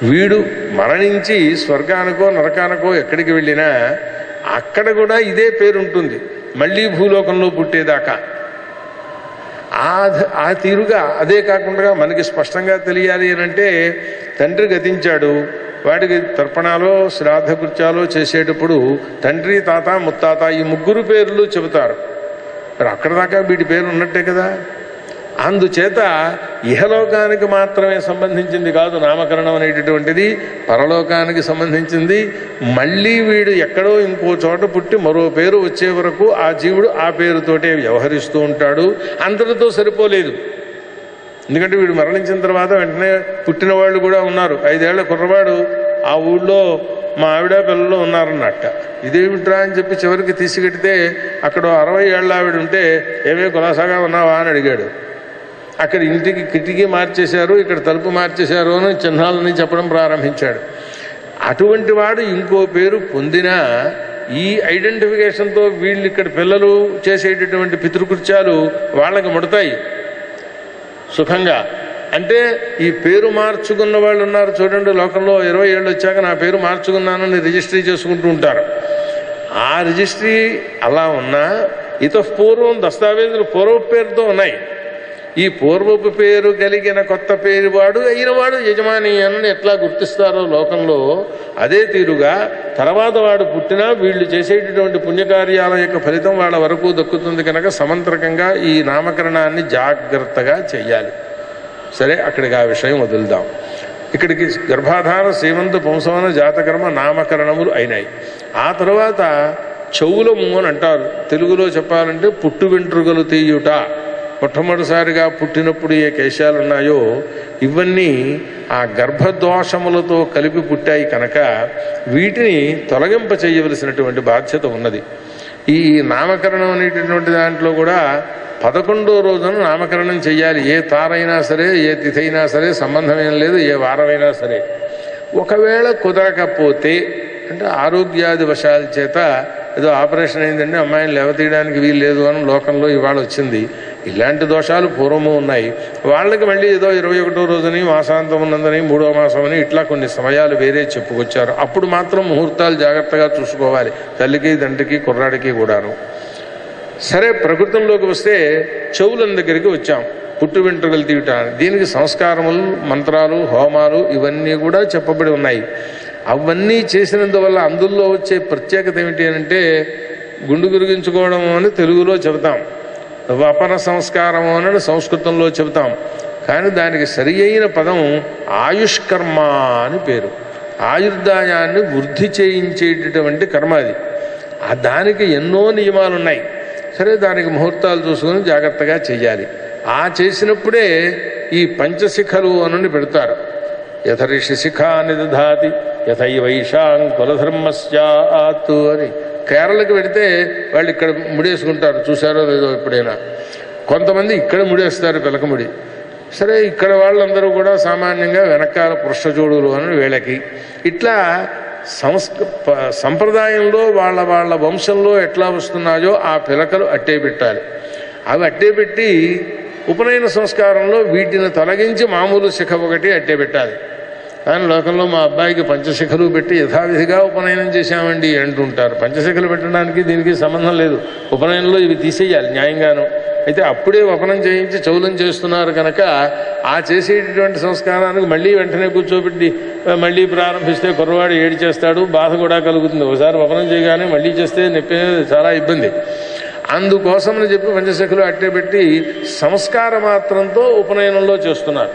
వీడు మరణించి స్వర్గానికో నరకానికో ఎక్కడికి వెళ్ళినా అక్కడ కూడా ఇదే పేరుంటుంది మళ్ళీ భూలోకంలో పుట్టేదాకా. ఆ తీరుగా అదే కాకుండా మనకి స్పష్టంగా తెలియాలి అనంటే, తండ్రి గతించాడు, వాడికి తర్పణాలో శ్రాద్ధకృత్యాలో చేసేటప్పుడు తండ్రి తాత ముత్తాత ఈ ముగ్గురు పేర్లు చెబుతారు. మరి అక్కడ దాకా వీడి పేరు ఉన్నట్టే కదా. అందుచేత ఇహలోకానికి మాత్రమే సంబంధించింది కాదు నామకరణం అనేటటువంటిది, పరలోకానికి సంబంధించింది. మళ్ళీ వీడు ఎక్కడో ఇంకో చోట పుట్టి మరో పేరు వచ్చే వరకు ఆ జీవుడు ఆ పేరుతోటే వ్యవహరిస్తూ ఉంటాడు. అంతటితో సరిపోలేదు. ఎందుకంటే వీడు మరణించిన తర్వాత వెంటనే పుట్టిన వాళ్ళు కూడా ఉన్నారు. 5 ఏళ్ల కుర్రవాడు ఆ ఊళ్ళో మా ఆవిడ పిల్లలు ఉన్నారన్నట్ట. ఇదేమిట్రా అని చెప్పి చివరికి తీసుకెడితే అక్కడ 60 ఏళ్ళ ఆవిడ ఉంటే ఏమే కులాసాగా ఉన్నావా అని అడిగాడు. అక్కడ ఇంటికి కిటికీ మార్చేశారు, ఇక్కడ తలుపు మార్చేశారు అని చిహ్నాలని చెప్పడం ప్రారంభించాడు. అటువంటి వాడు ఇంకో పేరు పొందినా ఈ ఐడెంటిఫికేషన్తో వీళ్ళు ఇక్కడ పిల్లలు చేసేటటువంటి పితృకృత్యాలు వాళ్ళకి ముడతాయి సుఖంగా. అంటే ఈ పేరు మార్చుకున్న వాళ్ళు ఉన్నారు చూడండి, లోకంలో 20 ఏళ్ళు వచ్చాక నా పేరు మార్చుకున్నానని రిజిస్ట్రీ చేసుకుంటూ ఉంటారు. ఆ రిజిస్ట్రీ అలా ఉన్నా ఇతపూర్వం దస్తావేజులు పూర్వపు పేరుతో ఉన్నాయి. ఈ పూర్వపు పేరు కలిగిన కొత్త పేరు వాడు అయినవాడు యజమాని అని ఎట్లా గుర్తిస్తారో లోకంలో, అదే తీరుగా తర్వాత వాడు పుట్టినా వీళ్ళు చేసేటటువంటి పుణ్యకార్యాల యొక్క ఫలితం వాళ్ళ వరకు దక్కుతుంది కనుక సమంత్రకంగా ఈ నామకరణాన్ని జాగ్రత్తగా చెయ్యాలి. సరే, అక్కడికి ఆ విషయం వదులుదాం. ఇక్కడికి గర్భాధాన, సీమంత, పుంసవన, జాతకర్మ, నామకరణములు అయినాయి. ఆ తర్వాత చౌలము అని అంటారు. తెలుగులో చెప్పాలంటే పుట్టు వెంట్రుకలు తీయుట. మొట్టమొదటిసారిగా పుట్టినప్పుడు ఏ కేశాలు ఉన్నాయో ఇవన్నీ ఆ గర్భదోషములతో కలిపి పుట్టాయి కనుక వీటిని తొలగింప చేయవలసినటువంటి బాధ్యత ఉన్నది. ఈ నామకరణం అనేటటువంటి దాంట్లో కూడా 11వ రోజున నామకరణం చెయ్యాలి. ఏ తారైనా సరే, ఏ తిథి అయినా సరే, సంబంధం ఏం లేదు, ఏ వారమైనా సరే. ఒకవేళ కుదరకపోతే అంటే ఆరోగ్యాది వశాల చేత ఏదో ఆపరేషన్ అయిందంటే అమ్మాయిని లేవతీయడానికి వీలు లేదు అని లోకంలో ఇవాళ వచ్చింది. ఇలాంటి దోషాలు పూర్వము ఉన్నాయి. వాళ్ళకి మళ్ళీ ఏదో 21వ రోజుని, మాసాంతం ఉన్నదని, 3వ మాసం అని ఇట్లా కొన్ని సమయాలు వేరే చెప్పుకొచ్చారు. అప్పుడు మాత్రం ముహూర్తాలు జాగ్రత్తగా చూసుకోవాలి, తల్లికి, తండ్రికి, కుర్రాడికి కూడాను. సరే, ప్రకృతంలోకి వస్తే చెవుల దగ్గరికి వచ్చాం. పుట్టు వెంట్రుకలు తీయటానికి దీనికి సంస్కారములు, మంత్రాలు, హోమాలు ఇవన్నీ కూడా చెప్పబడి ఉన్నాయి. అవన్నీ చేసినందువల్ల అందులో వచ్చే ప్రత్యేకత ఏమిటి అంటే గుండు గురిగించుకోవడం అని తెలుగులో చెబుతాం, వపన సంస్కారము అని సంస్కృతంలో చెబుతాం. కానీ దానికి సరి అయిన పదం ఆయుష్కర్మ అని పేరు. ఆయుర్దాయాన్ని వృద్ధి చేయించేటటువంటి కర్మ అది. దానికి ఎన్నో నియమాలు ఉన్నాయి. సరే, దానికి ముహూర్తాలు చూసుకుని జాగ్రత్తగా చెయ్యాలి. ఆ చేసినప్పుడే ఈ పంచశిఖలు అని పెడతారు. యథ ఋషి శిఖాని దధాతి యథైవైషాం కులధర్మస్యాత్ అని. కేరళకి పెడితే వాళ్ళు ఇక్కడ ముడేసుకుంటారు, చూసారో లేదో ఎప్పుడైనా. కొంతమంది ఇక్కడ ముడేస్తారు పిలకముడి. సరే, ఇక్కడ వాళ్ళందరూ కూడా సామాన్యంగా వెనకాల పురుషజోడులు అని వీళ్ళకి. ఇట్లా సంప్రదాయంలో వాళ్ళ వాళ్ళ వంశంలో ఎట్లా వస్తున్నాయో ఆ పిలకలు అట్టే పెట్టాలి. అవి అట్టే పెట్టి ఉపనయన సంస్కారంలో వీటిని తొలగించి మామూలు శిఖ ఒకటి అట్టే పెట్టాలి. కానీ లోకంలో మా అబ్బాయికి పంచశిఖలు పెట్టి యథావిధిగా ఉపనయనం చేశామండి అంటుంటారు. పంచశిఖలు పెట్టడానికి దీనికి సంబంధం లేదు. ఉపనయనంలో ఇవి తీసేయాలి న్యాయంగాను. అయితే అప్పుడే వపనం చేయించి చౌలం చేస్తున్నారు కనుక ఆ చేసేటటువంటి సంస్కారానికి మళ్ళీ వెంటనే కూర్చోబెట్టి మళ్ళీ ప్రారంభిస్తే కుర్రవాడు ఏడి చేస్తాడు, బాధ కూడా కలుగుతుంది. ఒకసారి వపనం చేయగానే మళ్ళీ చేస్తే నొప్పి, చాలా ఇబ్బంది. అందుకోసమని చెప్పి పంచశిఖలు అట్టే పెట్టి సంస్కార మాత్రంతో ఉపనయనంలో చేస్తున్నారు.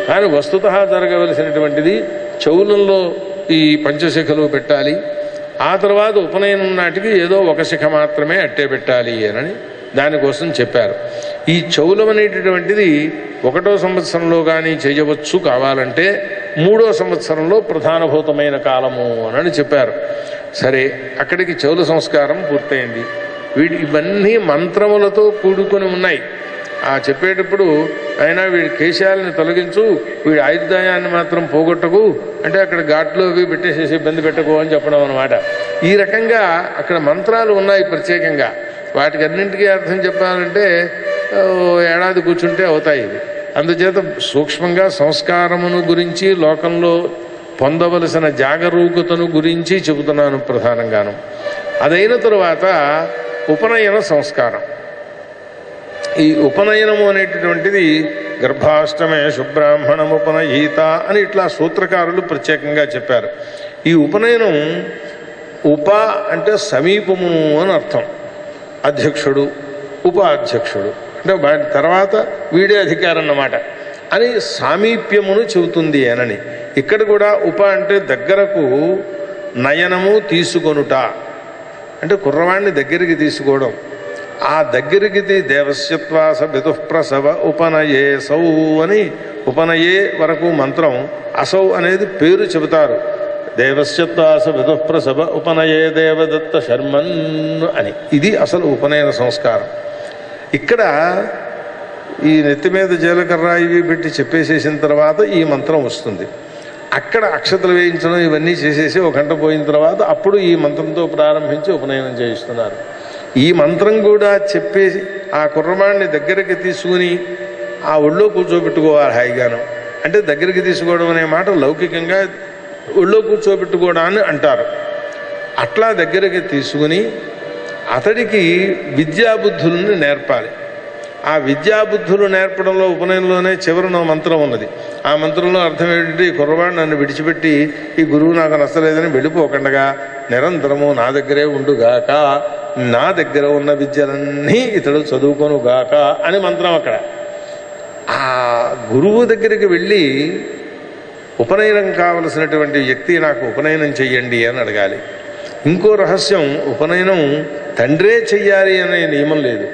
కానీ వస్తుతః జరగవలసినటువంటిది చౌలంలో ఈ పంచశిఖలు పెట్టాలి. ఆ తర్వాత ఉపనయనం నాటికి ఏదో ఒక శిఖ మాత్రమే అట్టే పెట్టాలి అని దానికోసం చెప్పారు. ఈ చౌలం అనేటటువంటిది 1వ సంవత్సరంలో కానీ చేయవచ్చు, కావాలంటే 3వ సంవత్సరంలో ప్రధానభూతమైన కాలము అని చెప్పారు. సరే, అక్కడికి చౌల సంస్కారం పూర్తయింది. ఇవన్నీ మంత్రములతో కూడుకొని ఉన్నాయి. ఆ చెప్పేటప్పుడు అయినా వీడి కేశాలని తొలగించు, వీడి ఆయుర్దాయాన్ని మాత్రం పోగొట్టకు అంటే అక్కడ ఘాట్లో అవి పెట్టేసేసి ఇబ్బంది పెట్టకు అని చెప్పడం అనమాట. ఈ రకంగా అక్కడ మంత్రాలు ఉన్నాయి ప్రత్యేకంగా. వాటికి అన్నింటికీ అర్థం చెప్పాలంటే ఏడాది కూర్చుంటే అవుతాయి ఇవి. అందుచేత సూక్ష్మంగా సంస్కారమును గురించి, లోకంలో పొందవలసిన జాగరూకతను గురించి చెబుతున్నాను ప్రధానంగాను. అదైన తరువాత ఉపనయన సంస్కారం. ఈ ఉపనయనము అనేటటువంటిది గర్భాష్టమే శుబ్రాహ్మణముపనయీత అని ఇట్లా సూత్రకారులు ప్రత్యేకంగా చెప్పారు. ఈ ఉపనయనం ఉప అంటే సమీపము అని అర్థం. అధ్యక్షుడు, ఉపాధ్యక్షుడు అంటే వాటి తర్వాత వీడే అధికారం అన్నమాట అని సామీప్యమును చెబుతుంది అనని. ఇక్కడ కూడా ఉప అంటే దగ్గరకు నయనము తీసుకొనుట అంటే కుర్రవాణ్ణి దగ్గరికి తీసుకోవడం. ఆ దగ్గరికి దేవస్యత్వాస విదుఃప్రసవ ఉపనయే సౌ అని ఉపనయే వరకు మంత్రం, అసౌ అనేది పేరు చెబుతారు. దేవస్యత్వాస విదుఃప్రసవ ఉపనయే దేవదత్త శర్మన్ అని. ఇది అసలు ఉపనయన సంస్కారం. ఇక్కడ ఈ నెత్తి మీద జీలకర్ర ఇవి పెట్టి చెప్పేసేసిన తర్వాత ఈ మంత్రం వస్తుంది. అక్కడ అక్షతలు వేయించడం ఇవన్నీ చేసేసి ఒక గంట పోయిన తర్వాత అప్పుడు ఈ మంత్రంతో ప్రారంభించి ఉపనయనం చేయిస్తున్నారు. ఈ మంత్రం కూడా చెప్పేసి ఆ కుర్రవాణ్ణి దగ్గరికి తీసుకుని ఆ ఒళ్ళో కూర్చోబెట్టుకోవాలి హాయిగాను. అంటే దగ్గరికి తీసుకోవడం అనే మాట లౌకికంగా ఒళ్ళో కూర్చోబెట్టుకోవడాన్ని అంటారు. అట్లా దగ్గరికి తీసుకుని అతడికి విద్యాబుద్ధుల్ని నేర్పాలి. ఆ విద్యాబుద్ధులు నేర్పడంలో ఉపనయనంలోనే చివరిన మంత్రం ఉన్నది. ఆ మంత్రంలో అర్థం ఏంటంటే ఈ కుర్రవాడు నన్ను విడిచిపెట్టి ఈ గురువు నాకు నచ్చలేదని వెళ్ళిపోకుండా నిరంతరము నా దగ్గరే ఉండుగాక, నా దగ్గర ఉన్న విద్యలన్నీ ఇతడు చదువుకొనుగాక అని మంత్రం. అక్కడ ఆ గురువు దగ్గరికి వెళ్ళి ఉపనయనం కావలసినటువంటి వ్యక్తి నాకు ఉపనయనం చెయ్యండి అని అడగాలి. ఇంకో రహస్యం, ఉపనయనం తండ్రే చెయ్యాలి అనే నియమం లేదు.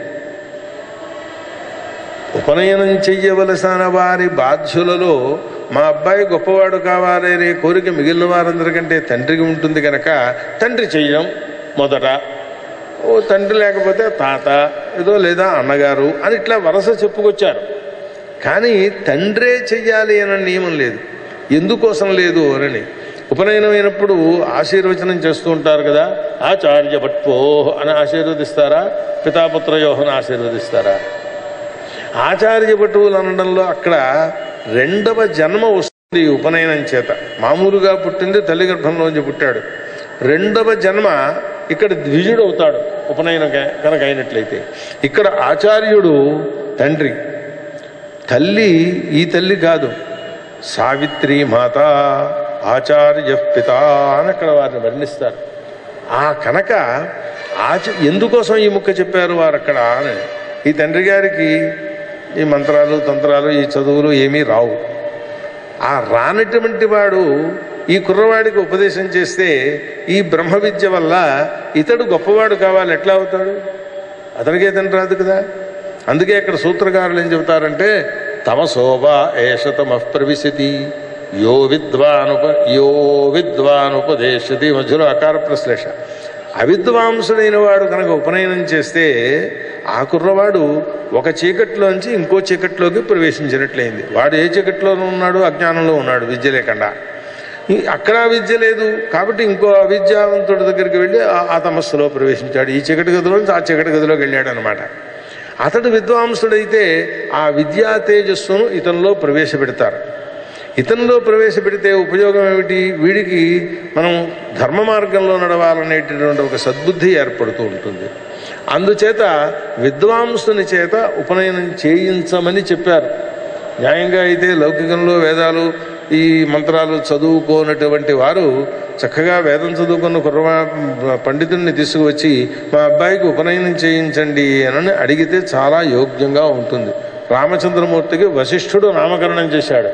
ఉపనయనం చెయ్యవలసిన వారి బాధ్యులలో మా అబ్బాయి గొప్పవాడు కావాలి అనే కోరిక మిగిలిన వారందరికంటే తండ్రికి ఉంటుంది కనుక తండ్రి చెయ్యడం మొదట, ఓ తండ్రి లేకపోతే తాత ఏదో లేదా అన్నగారు అని ఇట్లా వరస చెప్పుకొచ్చారు. కానీ తండ్రే చెయ్యాలి అనే నియమం లేదు. ఎందుకోసం లేదు అని, ఉపనయనం అయినప్పుడు ఆశీర్వచనం చేస్తూ ఉంటారు కదా, ఆచార్య భట్వోహ్ అని ఆశీర్వదిస్తారా, పితాపుత్రయోహని ఆశీర్వదిస్తారా? ఆచార్య భటువులు అనడంలో అక్కడ రెండవ జన్మ వస్తుంది ఉపనయనం చేత. మామూలుగా పుట్టింది తల్లి గర్భంలోంచి పుట్టాడు. రెండవ జన్మ ఇక్కడ ద్విజుడు అవుతాడు ఉపనయనం కనుక అయినట్లయితే. ఇక్కడ ఆచార్యుడు తండ్రి, తల్లి ఈ తల్లి కాదు, సావిత్రి మాత ఆచార్య పిత అని అక్కడ వారిని వర్ణిస్తారు. ఆ కనుక ఎందుకోసం ఈ ముక్క చెప్పారు వారు అక్కడ అని. ఈ తండ్రి గారికి ఈ మంత్రాలు తంత్రాలు ఈ చదువులు ఏమీ రావు. ఆ రానటువంటి వాడు ఈ కుర్రవాడికి ఉపదేశం చేస్తే ఈ బ్రహ్మ విద్య వల్ల ఇతడు గొప్పవాడు కావాలి. ఎట్లా అవుతాడు? అతనికే తండ్రి రాదు కదా. అందుకే ఇక్కడ సూత్రకారులు ఏం చెబుతారంటే, తమసోవా ఏషతమః ప్రవిశతి యో విద్వానుపదేశతి, మధ్యలో అకార ప్రశ్లేష. అవిద్వాంసుడైన వాడు కనుక ఉపనయనం చేస్తే ఆ కుర్రవాడు ఒక చీకట్లోంచి ఇంకో చీకట్లోకి ప్రవేశించినట్లయింది. వాడు ఏ చీకట్లోనూ ఉన్నాడు? అజ్ఞానంలో ఉన్నాడు, విద్య లేకుండా. అక్కడ విద్య లేదు కాబట్టి ఇంకో అవిద్యావంతుడి దగ్గరికి వెళ్ళి ఆ తమస్సులో ప్రవేశించాడు. ఈ చీకటి గదిలోంచి ఆ చీకటి గదిలోకి వెళ్ళాడు అనమాట. అతడు విద్వాంసుడైతే ఆ విద్యా తేజస్సును ఇతనిలో ప్రవేశపెడతారు. ఇతనిలో ప్రవేశపెడితే ఉపయోగం ఏమిటి? వీడికి మనం ధర్మ మార్గంలో నడవాలనేటటువంటి ఒక సద్బుద్ధి ఏర్పడుతూ ఉంటుంది. అందుచేత విద్వాంసుని చేత ఉపనయనం చేయించమని చెప్పారు. న్యాయంగా అయితే లౌకికంలో వేదాలు ఈ మంత్రాలు చదువుకోనటువంటి వారు చక్కగా వేదం చదువుకున్న పండితుడిని తీసుకువచ్చి మా అబ్బాయికి ఉపనయనం చేయించండి అని అడిగితే చాలా యోగ్యంగా ఉంటుంది. రామచంద్రమూర్తికి వశిష్ఠుడు నామకరణం చేశాడు,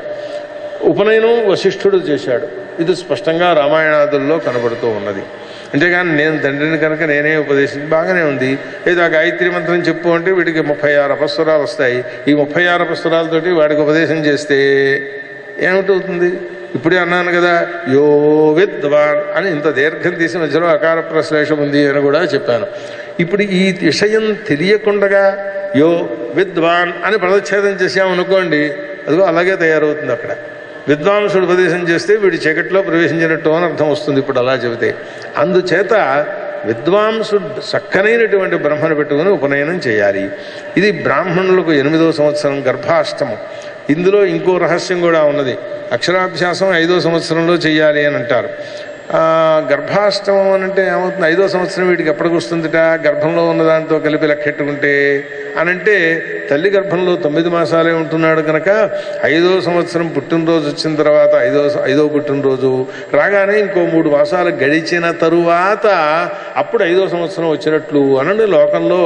ఉపనయనం వశిష్ఠుడు చేశాడు. ఇది స్పష్టంగా రామాయణాదుల్లో కనబడుతూ ఉన్నది. అంతేగాని నేను తండ్రిని కనుక నేనే ఉపదేశించి బాగానే ఉంది, ఏదో ఆ గాయత్రి మంత్రం చెప్పు అంటే వీడికి 36 అపస్వరాలు వస్తాయి. ఈ 36 అపస్వరాలతోటి వాడికి ఉపదేశం చేస్తే ఏమిటవుతుంది? ఇప్పుడే అన్నాను కదా, యో విద్వాన్ అని ఇంత దీర్ఘం తీసి మధ్యలో అకార ప్రశ్లేషం ఉంది అని కూడా చెప్పాను. ఇప్పుడు ఈ విషయం తెలియకుండా యో విద్వాన్ అని పదచ్ఛేదం చేసామనుకోండి, అదిగో అలాగే తయారవుతుంది. అక్కడ విద్వాంసుడు ఉపదేశం చేస్తే వీడి చీకట్లో ప్రవేశించినట్టు అని అర్థం వస్తుంది ఇప్పుడు అలా చెబితే. అందుచేత విద్వాంసుడు చక్కనైనటువంటి బ్రహ్మను పెట్టుకుని ఉపనయనం చేయాలి. ఇది బ్రాహ్మణులకు 8వ సంవత్సరం గర్భాష్టమం. ఇందులో ఇంకో రహస్యం కూడా ఉన్నది. అక్షరాభ్యాసం 5వ సంవత్సరంలో చేయాలి అని అంటారు. గర్భాష్టమం అని అంటే ఏమవుతుంది? 5వ సంవత్సరం వీటికి ఎప్పటికి వస్తుందిట? గర్భంలో ఉన్నదాంతో కలిపి లెక్కెట్టుకుంటే అనంటే తల్లి గర్భంలో 9 మాసాలే ఉంటున్నాడు కనుక 5వ సంవత్సరం పుట్టినరోజు వచ్చిన తర్వాత 5వ పుట్టినరోజు రాగానే ఇంకో 3 మాసాలు గడిచిన తరువాత అప్పుడు 5వ సంవత్సరం వచ్చినట్లు అనండి. లోకంలో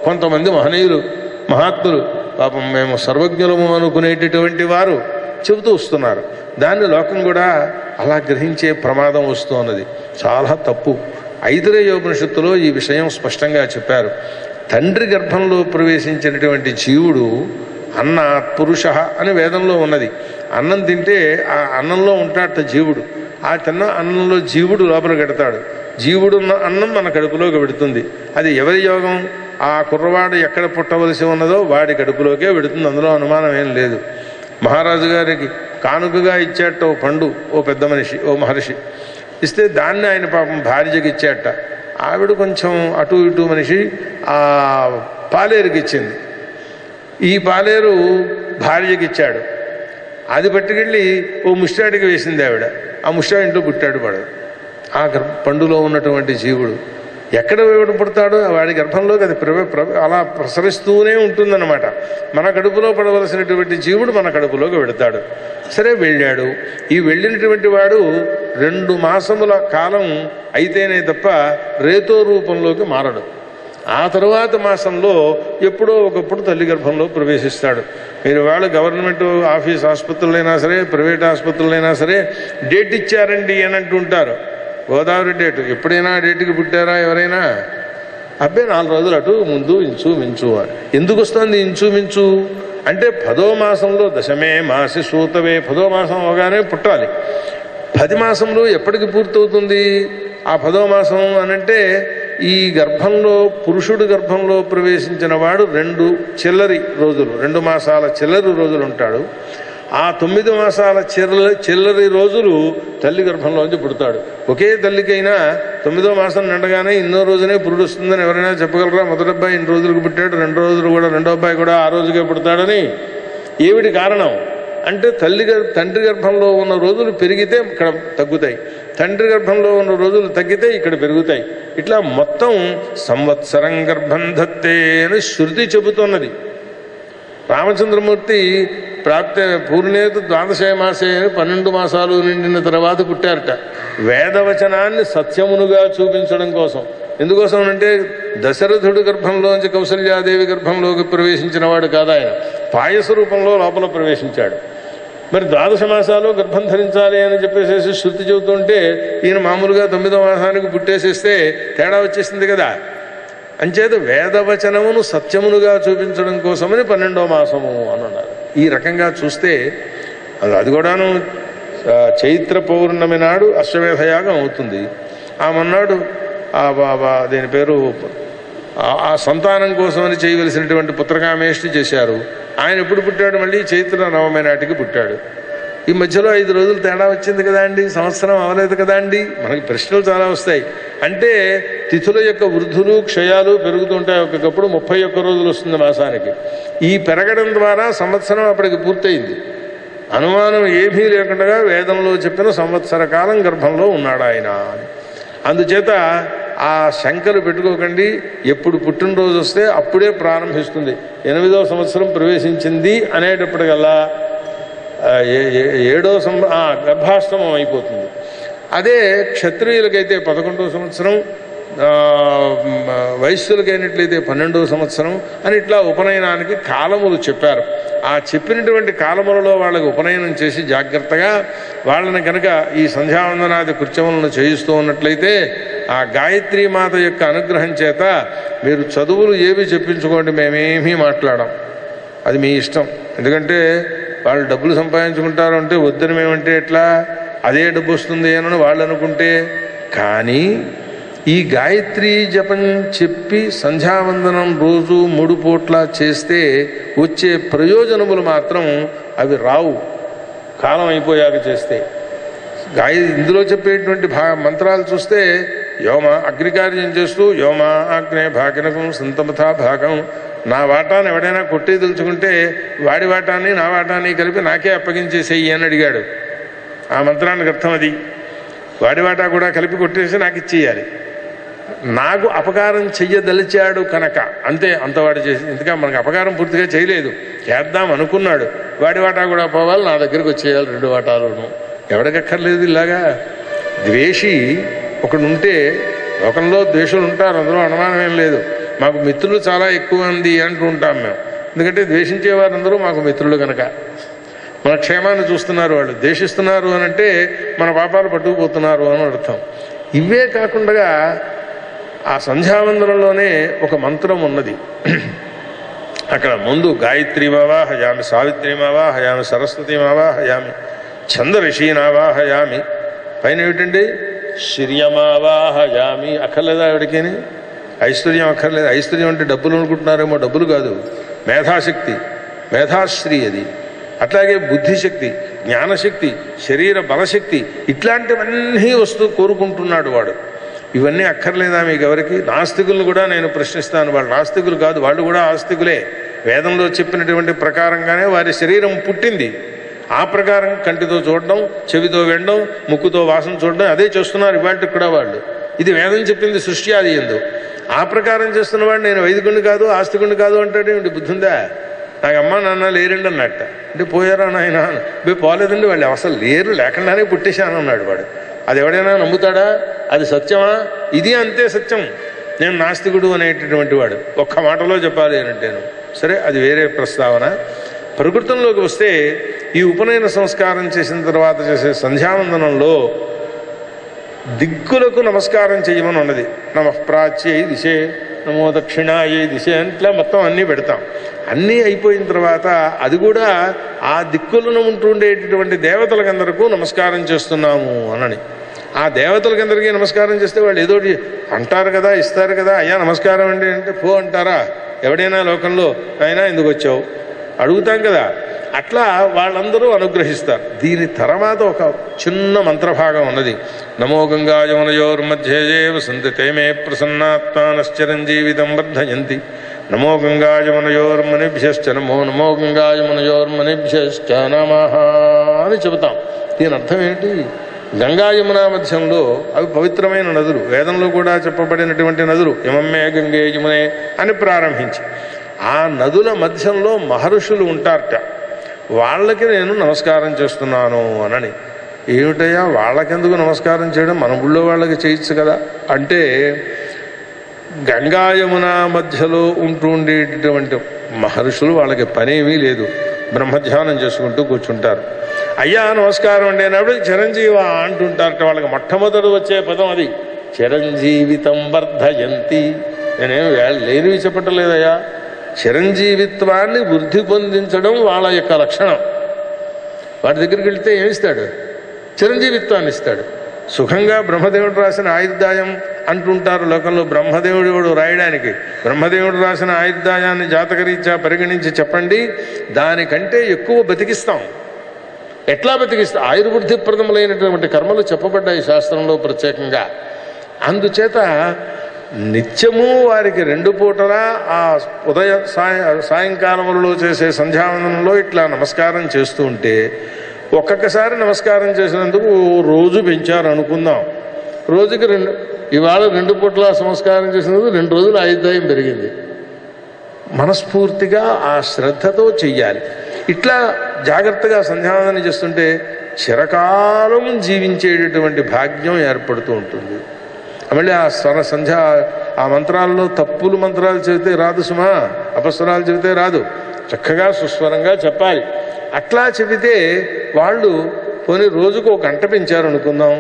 కొంతమంది మహనీయులు మహాత్ములు పాపం మేము సర్వజ్ఞులము అనుకునేటటువంటి వారు చెబుతూ వస్తున్నారు. దాన్ని లోకం కూడా అలా గ్రహించే ప్రమాదం వస్తున్నది. చాలా తప్పు. ఐతరేయోపనిషత్తులో ఈ విషయం స్పష్టంగా చెప్పారు. తండ్రి గర్భంలో ప్రవేశించినటువంటి జీవుడు అన్నాత్ పురుష అని వేదంలో ఉన్నది. అన్నం తింటే ఆ అన్నంలో ఉంటాడట జీవుడు. ఆ తిన్న అన్నంలో జీవుడు లోపల పెడతాడు. జీవుడున్న అన్నం మన కడుపులోకి పెడుతుంది. అది ఎవరి యోగం? ఆ కుర్రవాడు ఎక్కడ పుట్టవలసి ఉన్నదో వాడి కడుపులోకే పెడుతుంది. అందులో అనుమానం ఏం లేదు. మహారాజు గారికి కానుకగా ఇచ్చేట ఓ పండు, ఓ పెద్ద మనిషి, ఓ మహర్షి ఇస్తే దాన్ని ఆయన పాపం భార్యకి ఇచ్చేట. ఆవిడ కొంచెం అటు ఇటు మనిషి ఆ పాలేరుకి ఇచ్చింది. ఈ పాలేరు భార్యకి ఇచ్చాడు. అది పట్టుకెళ్ళి ఓ ముష్టాడికి వేసింది ఆవిడ. ఆ ముష్టాడి ఇంట్లో పుట్టాడు వాడు. ఆ పండులో ఉన్నటువంటి జీవుడు ఎక్కడ పుడతాడో వాడి గర్భంలోకి అది అలా ప్రసరిస్తూనే ఉంటుందన్నమాట. మన కడుపులో పడవలసినటువంటి జీవుడు మన కడుపులోకి వెళతాడు. సరే వెళ్ళాడు. ఈ వెళ్ళినటువంటి వాడు 2 మాసముల కాలం అయితేనే తప్ప రేతో రూపంలోకి మారడు. ఆ తరువాత మాసంలో ఎప్పుడో ఒకప్పుడు తల్లి గర్భంలో ప్రవేశిస్తాడు. మీరు వాళ్ళు గవర్నమెంట్ ఆఫీస్ ఆసుపత్రులైనా సరే, ప్రైవేట్ ఆసుపత్రులైనా సరే డేట్ ఇచ్చారండి అని అంటుంటారు. గోదావరి డేటు ఎప్పుడైనా డేటుకి పుట్టారా ఎవరైనా? అబ్బే 4 రోజులు అటు ముందు ఇంచుమించు అని. ఎందుకు వస్తుంది ఇంచుమించు అంటే 10వ మాసంలో దశమే మాసి సూతవే 10వ మాసం అవగానే పుట్టాలి. 10 మాసంలో ఎప్పటికి పూర్తవుతుంది ఆ 10వ మాసం అనంటే ఈ గర్భంలో పురుషుడు గర్భంలో ప్రవేశించిన వాడు 2 మాసాల చిల్లరి రోజులు ఉంటాడు. ఆ 9 మాసాల చిల్లరి రోజులు తల్లి గర్భంలోంచి పుడతాడు. ఒకే తల్లికైనా 9వ మాసం నిండగానే ఇన్నో రోజునే పురుడు వస్తుందని ఎవరైనా చెప్పగలరా? మొదటి అబ్బాయి ఇన్ని రోజులకు పుట్టాడు, 2 రోజులు కూడా రెండో అబ్బాయి కూడా ఆ రోజుకే పుడతాడని. ఏమిటి కారణం అంటే తండ్రి గర్భంలో ఉన్న రోజులు పెరిగితే ఇక్కడ తగ్గుతాయి, తండ్రి గర్భంలో ఉన్న రోజులు తగ్గితే ఇక్కడ పెరుగుతాయి. ఇట్లా మొత్తం సంవత్సరం గర్భం ధత్తే అని శృతి చెబుతున్నది. రామచంద్రమూర్తి పూర్ణేతు ద్వాదశే మాసే 12 మాసాలు నిండిన తర్వాత పుట్టారట. వేదవచనాన్ని సత్యమునుగా చూపించడం కోసం. ఎందుకోసం అంటే దశరథుడు గర్భంలోంచి కౌసల్యాదేవి గర్భంలోకి ప్రవేశించిన వాడు కాదు ఆయన. పాయస రూపంలో లోపల ప్రవేశించాడు. మరి 12 మాసాలు గర్భం ధరించాలి అని చెప్పేసి శృతి చెబుతుంటే ఈయన మామూలుగా 9వ మాసానికి పుట్టేసేస్తే తేడా వచ్చేసింది కదా. అంచేత వేదవచనమును సత్యమునుగా చూపించడం కోసమని 12వ మాసము అని అన్నారు. ఈ రకంగా చూస్తే అది కూడాను చైత్ర పౌర్ణమి నాడు అశ్వమేధయాగం అవుతుంది. ఆ మొన్నాడు దీని పేరు ఆ సంతానం కోసమని చేయవలసినటువంటి పుత్రకామేష్టి చేశారు. ఆయన ఎప్పుడు పుట్టాడు? మళ్ళీ చైత్ర నవమి నాటికి పుట్టాడు. ఈ మధ్యలో 5 రోజులు తేడా వచ్చింది కదా అండి, సంవత్సరం అవ్వలేదు కదా అండి. మనకి ప్రశ్నలు చాలా వస్తాయి. అంటే తిథుల యొక్క వృద్ధులు క్షయాలు పెరుగుతుంటాయి. ఒకప్పుడు 31 రోజులు వస్తుంది మాసానికి. ఈ పెరగడం ద్వారా సంవత్సరం అప్పటికి పూర్తయింది. అనుమానం ఏమీ లేకుండా వేదంలో చెప్పిన సంవత్సర కాలం గర్భంలో ఉన్నాడు ఆయన అని. అందుచేత ఆ శంకలు పెట్టుకోకండి. ఎప్పుడు పుట్టినరోజు వస్తే అప్పుడే ప్రారంభిస్తుంది. 8వ సంవత్సరం ప్రవేశించింది అనేటప్పటికల్లా 7వ గర్భాష్టమం అయిపోతుంది. అదే క్షత్రియులకైతే 11వ సంవత్సరం, వైశ్యులకైనట్లయితే 12వ సంవత్సరం అని ఇట్లా ఉపనయనానికి కాలములు చెప్పారు. ఆ చెప్పినటువంటి కాలములలో వాళ్ళకి ఉపనయనం చేసి జాగ్రత్తగా వాళ్ళని కనుక ఈ సంధ్యావందనాది కృత్యములను చేయిస్తూ ఉన్నట్లయితే ఆ గాయత్రీ మాత యొక్క అనుగ్రహం చేత మీరు చదువులు ఏవి చెప్పించుకోండి, మేమేమీ మాట్లాడాం, అది మీ ఇష్టం. ఎందుకంటే వాళ్ళు డబ్బులు సంపాదించుకుంటారు అంటే వద్దని మేమంటే ఎట్లా, అదే డబ్బు వస్తుంది అని వాళ్ళు అనుకుంటే. కానీ ఈ గాయత్రీ జపం చెప్పి సంధ్యావందనం రోజు 3 పూట్ల చేస్తే వచ్చే ప్రయోజనములు మాత్రం అవి రావు కాలం అయిపోయాక చేస్తే. ఇందులో చెప్పేటువంటి మంత్రాలు చూస్తే యోమ అగ్నికార్యం చేస్తూ యోమ ఆగ్నే భాగినకం సంతమథా భాగం, నా వాటాన్ని ఎవడైనా కొట్టి తెలుసుకుంటే వాడి వాటాన్ని నా వాటాన్ని కలిపి నాకే అప్పగించేసేయి అని అడిగాడు. ఆ మంత్రానికి అర్థం అది. వాడి వాటా కూడా కలిపి కొట్టేసి నాకు ఇచ్చేయాలి. నాకు అపకారం చెయ్యదలిచాడు కనుక అంతే, అంతవాడు చేసి. ఇంతగా మనకు అపకారం పూర్తిగా చేయలేదు, చేద్దాం అనుకున్నాడు. వాడి వాటా కూడా పోవాలి, నా దగ్గరికి వచ్చేయాలి 2 వాటాలను. ఎవడికక్కర్లేదు ఇలాగా. ద్వేషి ఒకడుంటే, లోకంలో ద్వేషులు ఉంటారు, అందులో అనుమానం ఏం లేదు. మాకు మిత్రులు చాలా ఎక్కువ మంది అంటూ ఉంటాం మేము. ఎందుకంటే ద్వేషించే వారందరూ మాకు మిత్రులు కనుక. మన క్షేమాన్ని చూస్తున్నారు వాళ్ళు. ద్వేషిస్తున్నారు అని అంటే మన పాపాలు పట్టుకుపోతున్నారు అని అర్థం. ఇవే కాకుండా ఆ సంధ్యావందనంలోనే ఒక మంత్రం ఉన్నది. అక్కడ ముందు గాయత్రీమావాహయామి, సావిత్రీమావాహయామి, సరస్వతీమావాహయామి, ఛందరిషీనావాహయామి, పైన ఏమిటండి శ్రియమావాహయామి. అక్కర్లేదా ఆవిడకేని? ఐశ్వర్యం అక్కర్లేదు. ఐశ్వర్యం అంటే డబ్బులు అనుకుంటున్నారేమో, డబ్బులు కాదు, మేధాశక్తి, మేధాశ్రీ అది. అట్లాగే బుద్ధిశక్తి, జ్ఞానశక్తి, శరీర బలశక్తి, ఇట్లాంటివన్నీ వస్తూ కోరుకుంటున్నాడు వాడు. ఇవన్నీ అక్కర్లేదా మీకు ఎవరికి? నాస్తికులను కూడా నేను ప్రశ్నిస్తాను. వాళ్ళు నాస్తికులు కాదు, వాళ్ళు కూడా ఆస్తికులే. వేదంలో చెప్పినటువంటి ప్రకారంగానే వారి శరీరం పుట్టింది. ఆ ప్రకారం కంటితో చూడడం, చెవితో వినడం, ముక్కుతో వాసన చూడడం, అదే చేస్తున్నారు ఇవాళ కూడా వాళ్ళు. ఇది వేదం చెప్పింది సృష్టి ఆది యందు. ఆ ప్రకారం చేస్తున్నవాడు నేను వైదికుడిని కాదు, ఆస్తికుడిని కాదు అంటాడు. ఏమిటి బుద్ధి ఉందా? నాకు అమ్మ నాన్న లేరండి అన్నట్ట. అంటే పోయారా నాయన? పోలేదండి, వాళ్ళు అసలు లేరు, లేకుండానే పుట్టేశాను అన్నాడు వాడు. అది ఎవడైనా నమ్ముతాడా? అది సత్యమా? ఇది అంతే సత్యం. నేను నాస్తికుడు అనేటటువంటి వాడు ఒక్క మాటలో చెప్పాలి అనంటేను. సరే, అది వేరే ప్రస్తావన. ప్రకృతంలోకి వస్తే ఈ ఉపనయన సంస్కారం చేసిన తర్వాత చేసే సంధ్యావందనంలో దిక్కులకు నమస్కారం చేయమని ఉన్నది. నమః ప్రాచ్యై దిశే, నమో దక్షిణాయై దిశే, అట్లా మొత్తం అన్నీ పెడతాం. అన్నీ అయిపోయిన తర్వాత అది కూడా ఆ దిక్కులను ఉంటుండేటటువంటి దేవతలకందరికీ నమస్కారం చేస్తున్నాము అనని. ఆ దేవతలకందరికీ నమస్కారం చేస్తే వాళ్ళు ఏదో అంటారు కదా, ఇస్తారు కదా. అయ్యా నమస్కారం అండి అంటే పో అంటారా? ఎవడైనా లోకంలో అయినా ఎందుకు వచ్చావు అడుగుతాం కదా. అట్లా వాళ్ళందరూ అనుగ్రహిస్తారు. దీని తర్వాత ఒక చిన్న మంత్రభాగం ఉన్నది. నమో గంగా యమునయోర్మధ్యే వసంతి తే మే ప్రసన్నాత్మానశ్చరంజీవితం వర్ధయంతి. నమో గంగా యమునయోర్మనిభ్యశ్చ నమో నమో గంగా యమునయోర్మనిభ్యశ్చ నమః అని చెబుతాం. దీని అర్థం ఏంటి? గంగా యమునా మధ్యంలో అవి పవిత్రమైన నదులు. వేదంలో కూడా చెప్పబడినటువంటి నదులు. యమమ్మే గంగే యమునే అని ప్రారంభించి ఆ నదుల మధ్యంలో మహర్షులు ఉంటారట. వాళ్ళకి నేను నమస్కారం చేస్తున్నాను అనని. ఏమిటయ్యా వాళ్ళకెందుకు నమస్కారం చేయడం? మన ఊళ్ళో వాళ్ళకి చేయొచ్చు కదా అంటే, గంగా యమున మధ్యలో ఉంటూ ఉండేటటువంటి మహర్షులు వాళ్ళకి పనేమీ లేదు, బ్రహ్మధ్యానం చేసుకుంటూ కూర్చుంటారు. అయ్యా నమస్కారం అండి అన్నప్పుడు చిరంజీవ అంటుంటారట. వాళ్ళకి మొట్టమొదటి వచ్చే పదం అది, చిరంజీవితం వర్ధయంతి. నేనేం లేనివి చెప్పటలేదయ్యా. చిరంజీవిత్వాన్ని వృద్ధి పొందించడం వాళ్ళ యొక్క లక్షణం. వాటి దగ్గరికి వెళితే ఏమిస్తాడు? చిరంజీవిత్వాన్ని ఇస్తాడు. సుఖంగా బ్రహ్మదేవుడు రాసిన ఆయుర్దాయం అంటుంటారు లోకంలో. బ్రహ్మదేవుడు రాయడానికి బ్రహ్మదేవుడు రాసిన ఆయుర్దాయాన్ని జాతకరీత్యా పరిగణించి చెప్పండి, దానికంటే ఎక్కువ బతికిస్తాం. ఎట్లా బతికిస్తాం? ఆయుర్వృద్ధిప్రదములైనటువంటి కర్మలు చెప్పబడ్డాయి శాస్త్రంలో ప్రత్యేకంగా. అందుచేత నిత్యము వారికి 2 పూటలా ఆ ఉదయ సాయంకాలములలో చేసే సంధ్యావందనంలో ఇట్లా నమస్కారం చేస్తూ ఉంటే, ఒక్కొక్కసారి నమస్కారం చేసినందుకు రోజు పెంచారు అనుకుందాం. రోజుకి 2, ఇవాళ 2 పూటలా నమస్కారం చేసినందుకు 2 రోజులు ఆయుర్దాయం పెరిగింది. మనస్ఫూర్తిగా ఆ శ్రద్ధతో చెయ్యాలి. ఇట్లా జాగ్రత్తగా సంధ్యావందనం చేస్తుంటే చిరకాలం జీవించేటటువంటి భాగ్యం ఏర్పడుతూ ఉంటుంది. మళ్ళీ ఆ సంధ్య ఆ మంత్రాల్లో తప్పులు మంత్రాలు చెబితే రాదు సుమా, అపస్వరాలు చెబితే రాదు. చక్కగా సుస్వరంగా చెప్పాలి. అట్లా చెబితే వాళ్ళు పోనీ రోజుకు 1 గంట పెంచారు అనుకుందాం.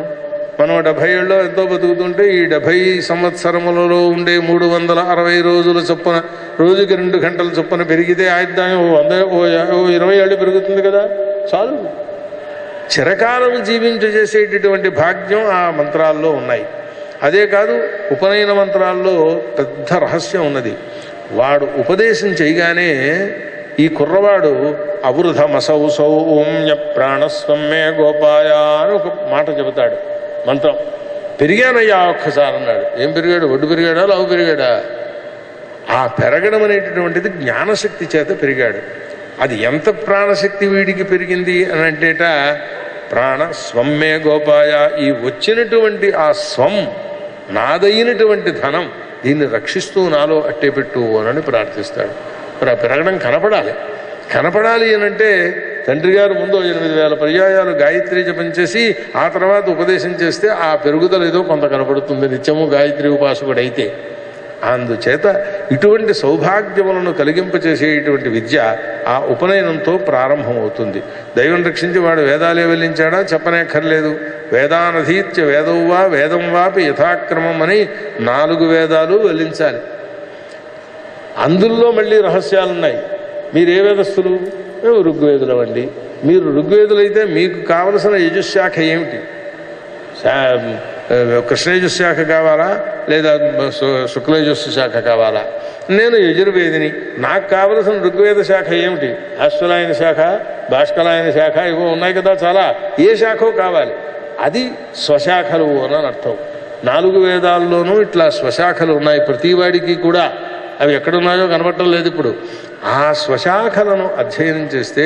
మనం 70 ఏళ్ళలో ఎంతో బతుకుతుంటే ఈ 70 సంవత్సరములలో ఉండే 360 రోజుల చొప్పున రోజుకి 2 గంటల చొప్పున పెరిగితే ఆయుర్దాయం 20 ఏళ్ళు పెరుగుతుంది కదా, చాలు. చిరకాలం జీవించేసేటటువంటి భాగ్యం ఆ మంత్రాల్లో ఉన్నాయి. అదే కాదు, ఉపనయన మంత్రాల్లో పెద్ద రహస్యం ఉన్నది. వాడు ఉపదేశం చేయగానే ఈ కుర్రవాడు అవృధమసౌసౌ ఓంయ ప్రాణస్వమ్మే గోపాయ అని ఒక మాట చెబుతాడు. మంత్రం పెరిగానయ్యా ఒక్కసారి అన్నాడు. ఏం పెరిగాడు? ఒడ్డు పెరిగాడా, లావు పెరిగాడా? ఆ పెరగడం అనేటటువంటిది జ్ఞానశక్తి చేత పెరిగాడు. అది ఎంత ప్రాణశక్తి వీడికి పెరిగింది అని అంటేట, ప్రాణ స్వమ్మే గోపాయ, ఈ వచ్చినటువంటి ఆ స్వం నాదైనటువంటి ధనం, దీన్ని రక్షిస్తూ నాలో అట్టే పెట్టు అని ప్రార్థిస్తాడు. మరి ఆ పెరగడం కనపడాలి అనంటే తండ్రి గారు ముందు 8000 పర్యాయాలు గాయత్రి జపం చేసి ఆ తర్వాత ఉపదేశం చేస్తే ఆ పెరుగుదల ఏదో కొంత కనపడుతుంది నిత్యము గాయత్రి ఉపాసకుడైతే. అందుచేత ఇటువంటి సౌభాగ్యములను కలిగింపచేసేటువంటి విద్య ఆ ఉపనయనంతో ప్రారంభమవుతుంది. దైవం రక్షించి వాడు వేదాలే వెల్లించాడా చెప్పనేక్కర్లేదు. వేదానధీత్య వేదౌవా వేదం వాపి యథాక్రమం అని 4 వేదాలు వెల్లించాలి. అందులో మళ్ళీ రహస్యాలున్నాయి. మీరే వేదస్థులు? మేము ఋగ్వేదులం అండి. మీరు ఋగ్వేదులైతే మీకు కావలసిన యజుశాఖ ఏమిటి? కృష్ణయజుశాఖ కావాలా లేదా శుక్లయజుస్సు శాఖ కావాలా? నేను యజుర్వేదిని, నాకు కావలసిన ఋగ్వేద శాఖ ఏమిటి? అశ్వలాయన శాఖ, భాష్కలాయన శాఖ, ఇవో ఉన్నాయి కదా చాలా. ఏ శాఖో కావాలి. అది స్వశాఖలు అని అర్థం. 4 వేదాల్లోనూ ఇట్లా స్వశాఖలు ఉన్నాయి ప్రతివాడికి కూడా. అవి ఎక్కడున్నాయో కనబడటం లేదు ఇప్పుడు. ఆ స్వశాఖలను అధ్యయనం చేస్తే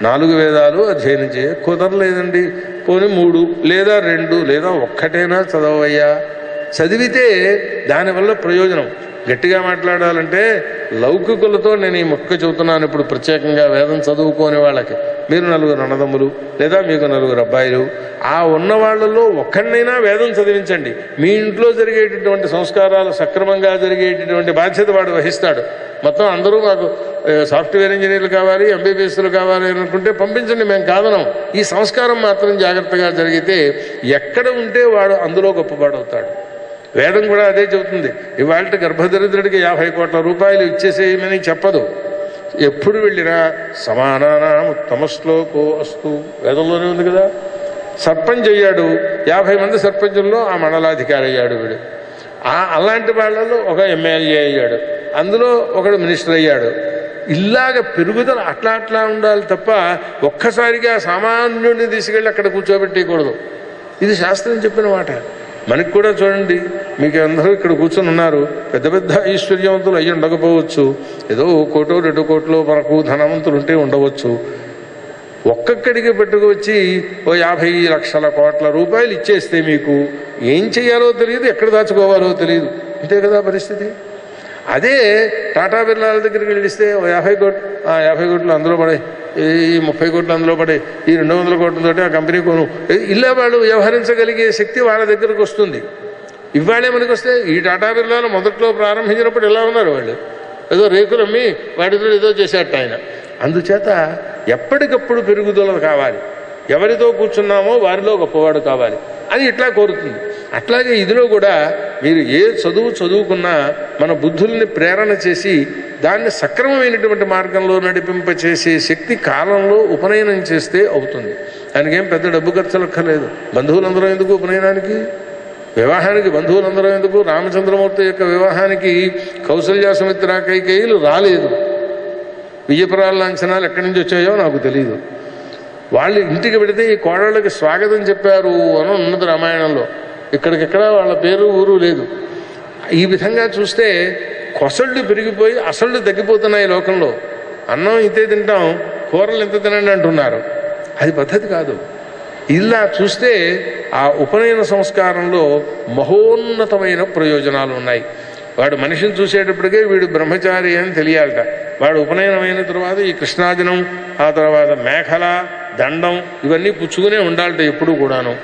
4 వేదాలు అధ్యయనం కుదరలేదండి. పోనీ 3 లేదా 2 లేదా 1 చదవయ్యా. చదివితే దానివల్ల ప్రయోజనం. గట్టిగా మాట్లాడాలంటే లౌకికులతో నేను ఈ మొక్క చెబుతున్నాను ఇప్పుడు ప్రత్యేకంగా వేదం చదువుకోని వాళ్ళకి. మీరు 4 అన్నదమ్ములు లేదా మీకు 4 అబ్బాయిలు, ఆ ఉన్న వాళ్ళలో ఒక్కడినైనా వేదం చదివించండి. మీ ఇంట్లో జరిగేటటువంటి సంస్కారాలు సక్రమంగా జరిగేటటువంటి బాధ్యత వాడు వహిస్తాడు. మొత్తం అందరూ మాకు సాఫ్ట్వేర్ ఇంజనీర్లు కావాలి, ఎంబీబీఎస్లు కావాలి అనుకుంటే పంపించండి, మేము కాదనం. ఈ సంస్కారం మాత్రం జాగ్రత్తగా జరిగితే ఎక్కడ ఉంటే వాడు అందులో గొప్పవాడవుతాడు. వేదం కూడా అదే చెబుతుంది. ఇవాళ గర్భదరిద్రుడికి 50 కోట్ల రూపాయలు ఇచ్చేసేయమని చెప్పదు. ఎప్పుడు వెళ్ళినా సమానానాం ఉత్తమ శ్లోకో అస్తు వేదంలోనే ఉంది కదా. సర్పంచ్ అయ్యాడు, 50 మంది సర్పంచుల్లో ఆ మండలాధికారి అయ్యాడు వీడు. అలాంటి వాళ్ళలో ఒక ఎమ్మెల్యే అయ్యాడు, అందులో ఒకడు మినిస్టర్ అయ్యాడు. ఇలాగ పెరుగుదల అట్లా ఉండాలి తప్ప ఒక్కసారిగా సామాన్యుడిని తీసుకెళ్ళి అక్కడ కూర్చోబెట్టకూడదు. ఇది శాస్త్రం చెప్పిన మాట. మనకి కూడా చూడండి, మీకు అందరూ ఇక్కడ కూర్చొని ఉన్నారు, పెద్ద పెద్ద ఐశ్వర్యవంతులు అయ్యి ఉండకపోవచ్చు, ఏదో 1 కోటో 2 కోట్లో మనకు ధనవంతులు ఉంటే ఉండవచ్చు. ఒక్కొక్కడికి పెట్టుకొచ్చి 50 లక్షల కోట్ల రూపాయలు ఇచ్చేస్తే మీకు ఏం చేయాలో తెలియదు, ఎక్కడ దాచుకోవాలో తెలియదు. అంతే కదా పరిస్థితి. అదే టాటా బిర్లాల దగ్గరికి వెళ్ళిస్తే 50 కోట్లు, 50 కోట్లు అందులో పడే, ఈ 30 కోట్లు అందులో పడే, ఈ 200 కోట్లతోటి ఆ కంపెనీ కొను, ఇలా వాళ్ళు వ్యవహరించగలిగే శక్తి వాళ్ళ దగ్గరకు వస్తుంది. ఇవాళే మనకు వస్తే ఈ టాటా బిర్లాలు మొదట్లో ప్రారంభించినప్పుడు ఎలా ఉన్నారు వాళ్ళు? ఏదో రేకులు అమ్మి వాటితో ఏదో చేసేట ఆయన. అందుచేత ఎప్పటికప్పుడు పెరుగుదల కావాలి. ఎవరితో కూర్చున్నామో వారిలో గొప్పవాడు కావాలి అని ఇట్లా కోరుతుంది. అట్లాగే ఇదిలో కూడా మీరు ఏ చదువుకున్నా మన బుద్ధుల్ని ప్రేరణ చేసి దాన్ని సక్రమమైనటువంటి మార్గంలో నడిపింపచేసే శక్తి కాలంలో ఉపనయనం చేస్తే అవుతుంది. దానికేం పెద్ద డబ్బు ఖర్చులక్కర్లేదు. బంధువులందరూ ఎందుకు ఉపనయనానికి? వివాహానికి బంధువులందరూ ఎందుకు? రామచంద్రమూర్తి యొక్క వివాహానికి కౌసల్య సుమిత్ర కైకేయులు రాలేదు. విజయపురాల లాంఛనాలు ఎక్కడి నుంచి వచ్చాయో నాకు తెలియదు. వాళ్ళు ఇంటికి పెడితే ఈ కోడళ్ళకి స్వాగతం చెప్పారు అని ఉన్నది రామాయణంలో. ఇక్కడికిక్కడ వాళ్ళ పేరు ఊరు లేదు. ఈ విధంగా చూస్తే కొసళ్ళు పెరిగిపోయి అసళ్ళు తగ్గిపోతున్నాయి లోకంలో. అన్నం ఇంతే తింటాం, కూరలు ఎంత తినండి అంటున్నారు. అది పద్ధతి కాదు. ఇలా చూస్తే ఆ ఉపనయన సంస్కారంలో మహోన్నతమైన ప్రయోజనాలు ఉన్నాయి. వాడు మనిషిని చూసేటప్పటికే వీడు బ్రహ్మచారి అని తెలియాలట. వాడు ఉపనయనం అయిన తర్వాత ఈ కృష్ణాజనం, ఆ తర్వాత మేఖల, దండం ఇవన్నీ పుచ్చుకునే ఉండాలట ఎప్పుడు కూడాను.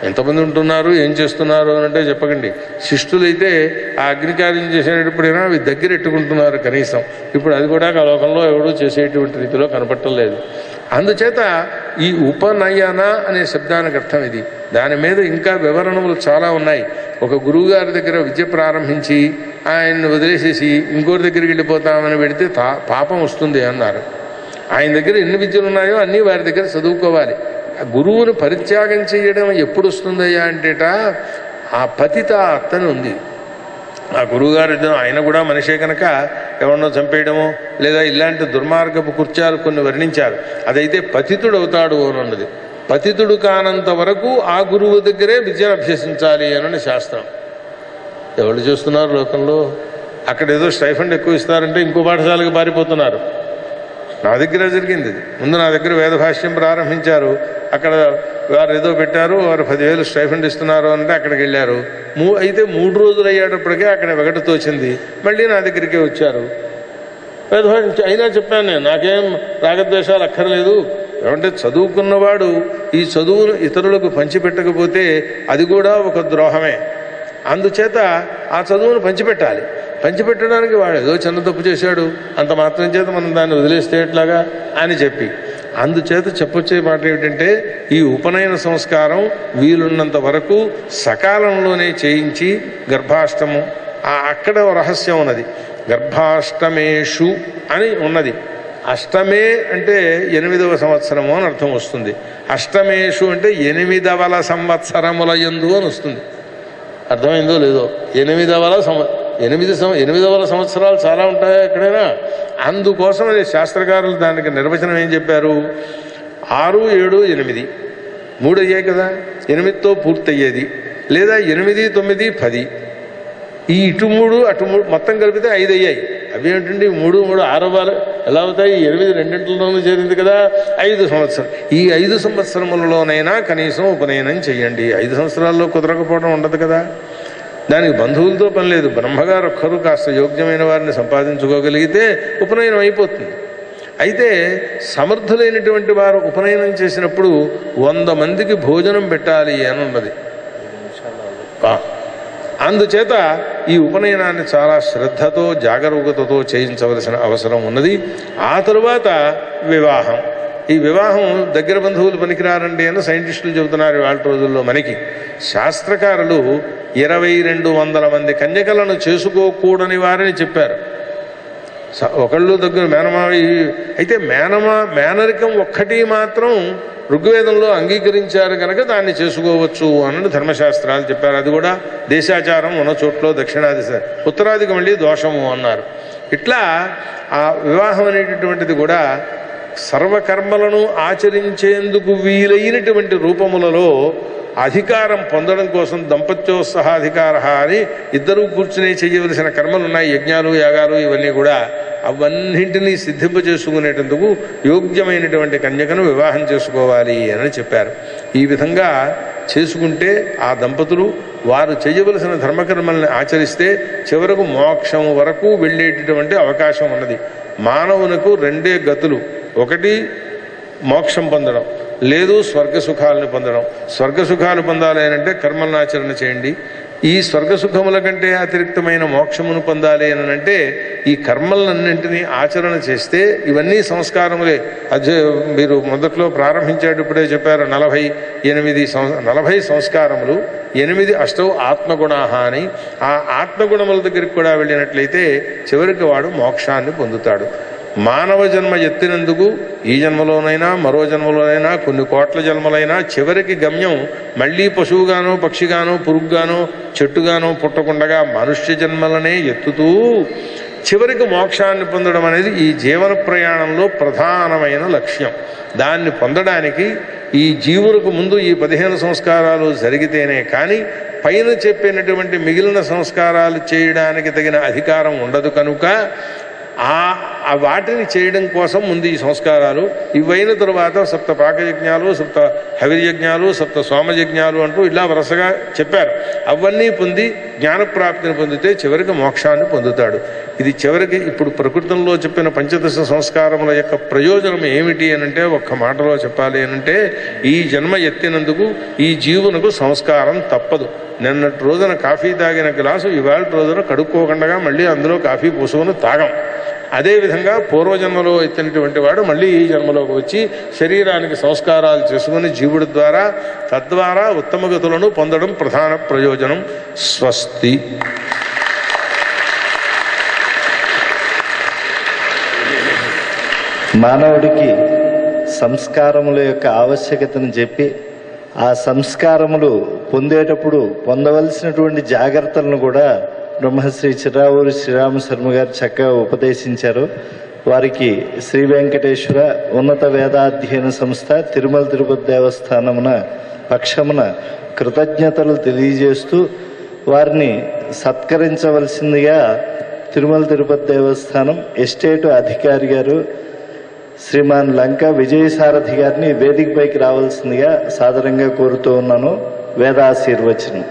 ఎంతమంది ఉంటున్నారు, ఏం చేస్తున్నారు అని అంటే చెప్పకండి. శిష్టులైతే ఆ అగ్నికార్యం చేసేటప్పుడైనా అవి దగ్గరెట్టుకుంటున్నారు కనీసం. ఇప్పుడు అది కూడా లోకంలో ఎవడూ చేసేటువంటి రీతిలో కనపడటం లేదు. అందుచేత ఈ ఉపనయన అనే శబ్దానికి అర్థం ఇది. దాని మీద ఇంకా వివరణములు చాలా ఉన్నాయి. ఒక గురువుగారి దగ్గర విద్య ప్రారంభించి ఆయన్ని వదిలేసేసి ఇంకోటి దగ్గరికి వెళ్ళిపోతామని పెడితే పాపం వస్తుంది అన్నారు. ఆయన దగ్గర ఎన్ని విద్యలు ఉన్నాయో అన్నీ వారి దగ్గర చదువుకోవాలి. గురువును పరిత్యాగం చేయడం ఎప్పుడు వస్తుందయ్యా అంటేట ఆ పతిత అత్తని ఉంది. ఆ గురువుగారు ఆయన కూడా మనిషే కనుక ఎవరినో చంపేయడము లేదా ఇలాంటి దుర్మార్గపు కృత్యాలు కొన్ని వర్ణించారు. అదైతే పతితుడు అవుతాడు అని ఉన్నది. పతితుడు కానంత వరకు ఆ గురువు దగ్గరే విద్యను అభ్యసించాలి అని శాస్త్రం. ఎవరు చేస్తున్నారు లోకంలో? అక్కడ ఏదో స్టైఫండ్ ఎక్కువ ఇస్తారంటే ఇంకో పాఠశాలకు పారిపోతున్నారు. నా దగ్గర జరిగింది. ముందు నా దగ్గర వేదభాష్యం ప్రారంభించారు. అక్కడ వారు ఏదో పెట్టారు, వారు 10,000 స్టైఫండ్ ఇస్తున్నారు అంటే అక్కడికి వెళ్ళారు. అయితే 3 రోజులు అయ్యేటప్పటికే అక్కడ వెగట తోచింది. మళ్ళీ నా దగ్గరికే వచ్చారు. వేదభాష్యం అయినా చెప్పాను నేను, నాకేం రాగద్వేషాలు అక్కర్లేదు. ఏమంటే చదువుకున్నవాడు ఈ చదువును ఇతరులకు పంచిపెట్టకపోతే అది కూడా ఒక ద్రోహమే. అందుచేత ఆ చదువును పంచిపెట్టాలి. పంచిపెట్టడానికి వాడు ఏదో చిన్న తప్పు చేశాడు, అంత మాత్రం చేత మనం దాన్ని వదిలేస్తే ఎట్లాగా అని చెప్పి, అందుచేత చెప్పొచ్చే మాట ఏమిటంటే ఈ ఉపనయన సంస్కారం వీలున్నంత వరకు సకాలంలోనే చేయించి గర్భాష్టమం అక్కడ రహస్యం ఉన్నది. గర్భాష్టమేషు అని ఉన్నది. అష్టమే అంటే 8వ సంవత్సరము అని అర్థం వస్తుంది. అష్టమేషు అంటే 8వ సంవత్సరముల యందు అని వస్తుంది. అర్థమైందో లేదో? 8వ సంవత్సరాలు చాలా ఉంటాయా ఎక్కడైనా? అందుకోసం శాస్త్రకారులు దానికి నిర్వచనం ఏం చెప్పారు? 6, 7, 8 3 అయ్యాయి కదా, 8తో పూర్తయ్యేది. లేదా 8, 9, 10 ఈ ఇటు 3 అటు 3 మొత్తం కలిపితే 5 అయ్యాయి. అవి ఏమిటండి 3, 3 6 ఎలా అవుతాయి? 8 రెండింటిలోనూ చేరింది కదా, 5 సంవత్సరం. ఈ 5 సంవత్సరములలోనైనా కనీసం ఉపనయనం చెయ్యండి. 5 సంవత్సరాల్లో కుదరకపోవడం ఉండదు కదా. దానికి బంధువులతో పని లేదు. బ్రహ్మగారు ఒక్కరు కాస్త యోగ్యమైన వారిని సంపాదించుకోగలిగితే ఉపనయనం అయిపోతుంది. అయితే సమర్థులైనటువంటి వారు ఉపనయనం చేసినప్పుడు 100 మందికి భోజనం పెట్టాలి అని ఉన్నది. అందుచేత ఈ ఉపనయనాన్ని చాలా శ్రద్ధతో జాగరూకతతో చేయించవలసిన అవసరం ఉన్నది. ఆ తరువాత వివాహం. ఈ వివాహం దగ్గర బంధువులు పనికిరారండి అని సైంటిస్టులు చెబుతున్నారు వాళ్ళ రోజుల్లో. మనకి శాస్త్రకారులు 2200 మంది కన్యకలను చేసుకోకూడని వారని చెప్పారు. ఒకళ్ళు దగ్గర మేనమావి అయితే మేనరికం ఒక్కటి మాత్రం ఋగ్వేదంలో అంగీకరించారు కనుక దాన్ని చేసుకోవచ్చు అన్నది ధర్మశాస్త్రాలు చెప్పారు. అది కూడా దేశాచారం ఉన్న చోట్ల దక్షిణాది ఉత్తరాదికి మళ్ళీ దోషము అన్నారు. ఇట్లా ఆ వివాహం అనేటటువంటిది కూడా సర్వకర్మలను ఆచరించేందుకు వీలైనటువంటి రూపములలో అధికారం పొందడం కోసం దంపత్యోత్సహాధికార అని ఇద్దరూ కూర్చుని చేయవలసిన కర్మలు ఉన్నాయి. యజ్ఞాలు, యాగాలు ఇవన్నీ కూడా అవన్నింటినీ సిద్ధింపజేసుకునేటందుకు యోగ్యమైనటువంటి కన్యకను వివాహం చేసుకోవాలి అని చెప్పారు. ఈ విధంగా చేసుకుంటే ఆ దంపతులు వారు చేయవలసిన ధర్మకర్మల్ని ఆచరిస్తే చివరకు మోక్షం వరకు వెళ్ళేటటువంటి అవకాశం ఉన్నది. మానవునకు 2 గతులు. ఒకటి మోక్షం పొందడం, లేదు స్వర్గసుఖాలను పొందడం. స్వర్గసుఖాలు పొందాలి అంటే కర్మలను ఆచరణ చేయండి. ఈ స్వర్గసుఖముల కంటే అతిరిక్తమైన మోక్షమును పొందాలి అని అంటే ఈ కర్మలన్నింటినీ ఆచరణ చేస్తే ఇవన్నీ సంస్కారములే. అది మీరు మొదట్లో ప్రారంభించేటప్పుడే చెప్పారు 40 సంస్కారములు, 8 అష్టౌ ఆత్మగుణాహ అని. ఆ ఆత్మగుణముల దగ్గరికి కూడా వెళ్ళినట్లయితే చివరికి వాడు మోక్షాన్ని పొందుతాడు. మానవ జన్మ ఎత్తినందుకు ఈ జన్మలోనైనా మరో జన్మలోనైనా కొన్ని కోట్ల జన్మలైనా చివరికి గమ్యం మళ్ళీ పశువుగానో పక్షిగానో పురుగుగానో చెట్టుగానో పుట్టకుండగా మనుష్య జన్మలనే ఎత్తుతూ చివరికి మోక్షాన్ని పొందడం అనేది ఈ జీవన ప్రయాణంలో ప్రధానమైన లక్ష్యం. దాన్ని పొందడానికి ఈ జీవులకు ముందు ఈ 15 సంస్కారాలు జరిగితేనే కానీ పైన చెప్పినటువంటి మిగిలిన సంస్కారాలు చేయడానికి తగిన అధికారం ఉండదు. కనుక వాటిని చేయడం కోసం ముందు ఈ సంస్కారాలు ఇవైన తరువాత 7 పాకయజ్ఞాలు, 7 హవిర్యజ్ఞాలు, 7 సోమయజ్ఞాలు అంటూ ఇలా వరుసగా చెప్పారు. అవన్నీ పొంది జ్ఞానప్రాప్తిని పొందితే చివరికి మోక్షాన్ని పొందుతాడు. ఇది చివరికి ఇప్పుడు ప్రకృతంలో చెప్పిన 15 సంస్కారముల యొక్క ప్రయోజనం ఏమిటి అనంటే ఒక్క మాటలో చెప్పాలి అనంటే ఈ జన్మ ఎత్తినందుకు ఈ జీవునకు సంస్కారం తప్పదు. నిన్నటి రోజున కాఫీ తాగిన గ్లాసు ఇవాళ రోజున కడుక్కోకుండా మళ్ళీ అందులో కాఫీ పోసుకొని తాగం. అదేవిధంగా పూర్వజన్మలో ఎత్తినటువంటి వాడు మళ్ళీ ఈ జన్మలోకి వచ్చి శరీరానికి సంస్కారాలు చేసుకుని జీవుడి ద్వారా తద్వారా ఉత్తమగతులను పొందడం ప్రధాన ప్రయోజనం. స్వస్తి. మానవుడికి సంస్కారముల యొక్క ఆవశ్యకతను చెప్పి ఆ సంస్కారములు పొందేటప్పుడు పొందవలసినటువంటి జాగ్రత్తలను కూడా బ్రహ్మశ్రీ చిరావూరి శ్రీరామ శర్మ గారు చక్కగా ఉపదేశించారు. వారికి శ్రీ వెంకటేశ్వర ఉన్నత వేదాధ్యయన సంస్థ తిరుమల తిరుపతి దేవస్థానమున పక్షమున కృతజ్ఞతలు తెలియజేస్తూ వారిని సత్కరించవలసిందిగా తిరుమల తిరుపతి దేవస్థానం ఎస్టేటు అధికారి గారు శ్రీమాన్ లంక విజయసారథి గారిని వేదికపైకి రావాల్సిందిగా సాదరంగా కోరుతూ ఉన్నాను. వేదాశీర్వచనం.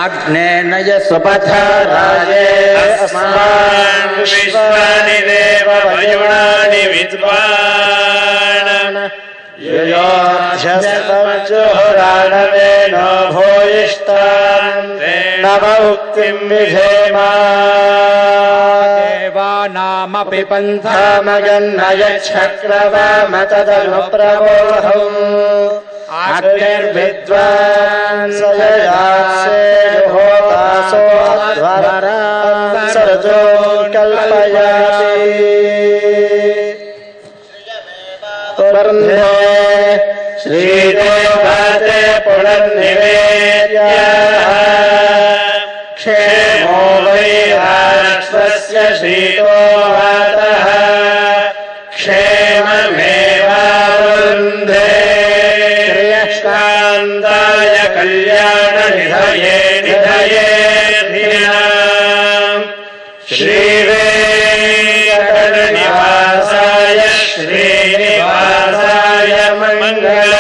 అగ్నేనయ సుపథరాజే అస్మాన్ విశ్వాని దేవ వయుణాని విద్వాన్ యుయోధ్యస్తమజుహురాణవేనో భూయిష్టాన్ नव उक्तिं विधेमा देवानामपि पन्था मगन्नयच्छक्रवामतदनुप्रबोधम् अग्निर्विद्वान् सरजो कल्पयाति वर्णे श्रीदेवते पुनर्निवेद्य क्षेमो वै राष्ट्रस्य शीतो वातः क्षेममेवावरुन्धे श्रेयःकान्ताय कल्याणनिधये निधयेऽर्थिनाम् श्रीवेङ्कटनिवासाय श्रीनिवासाय मङ्गलम्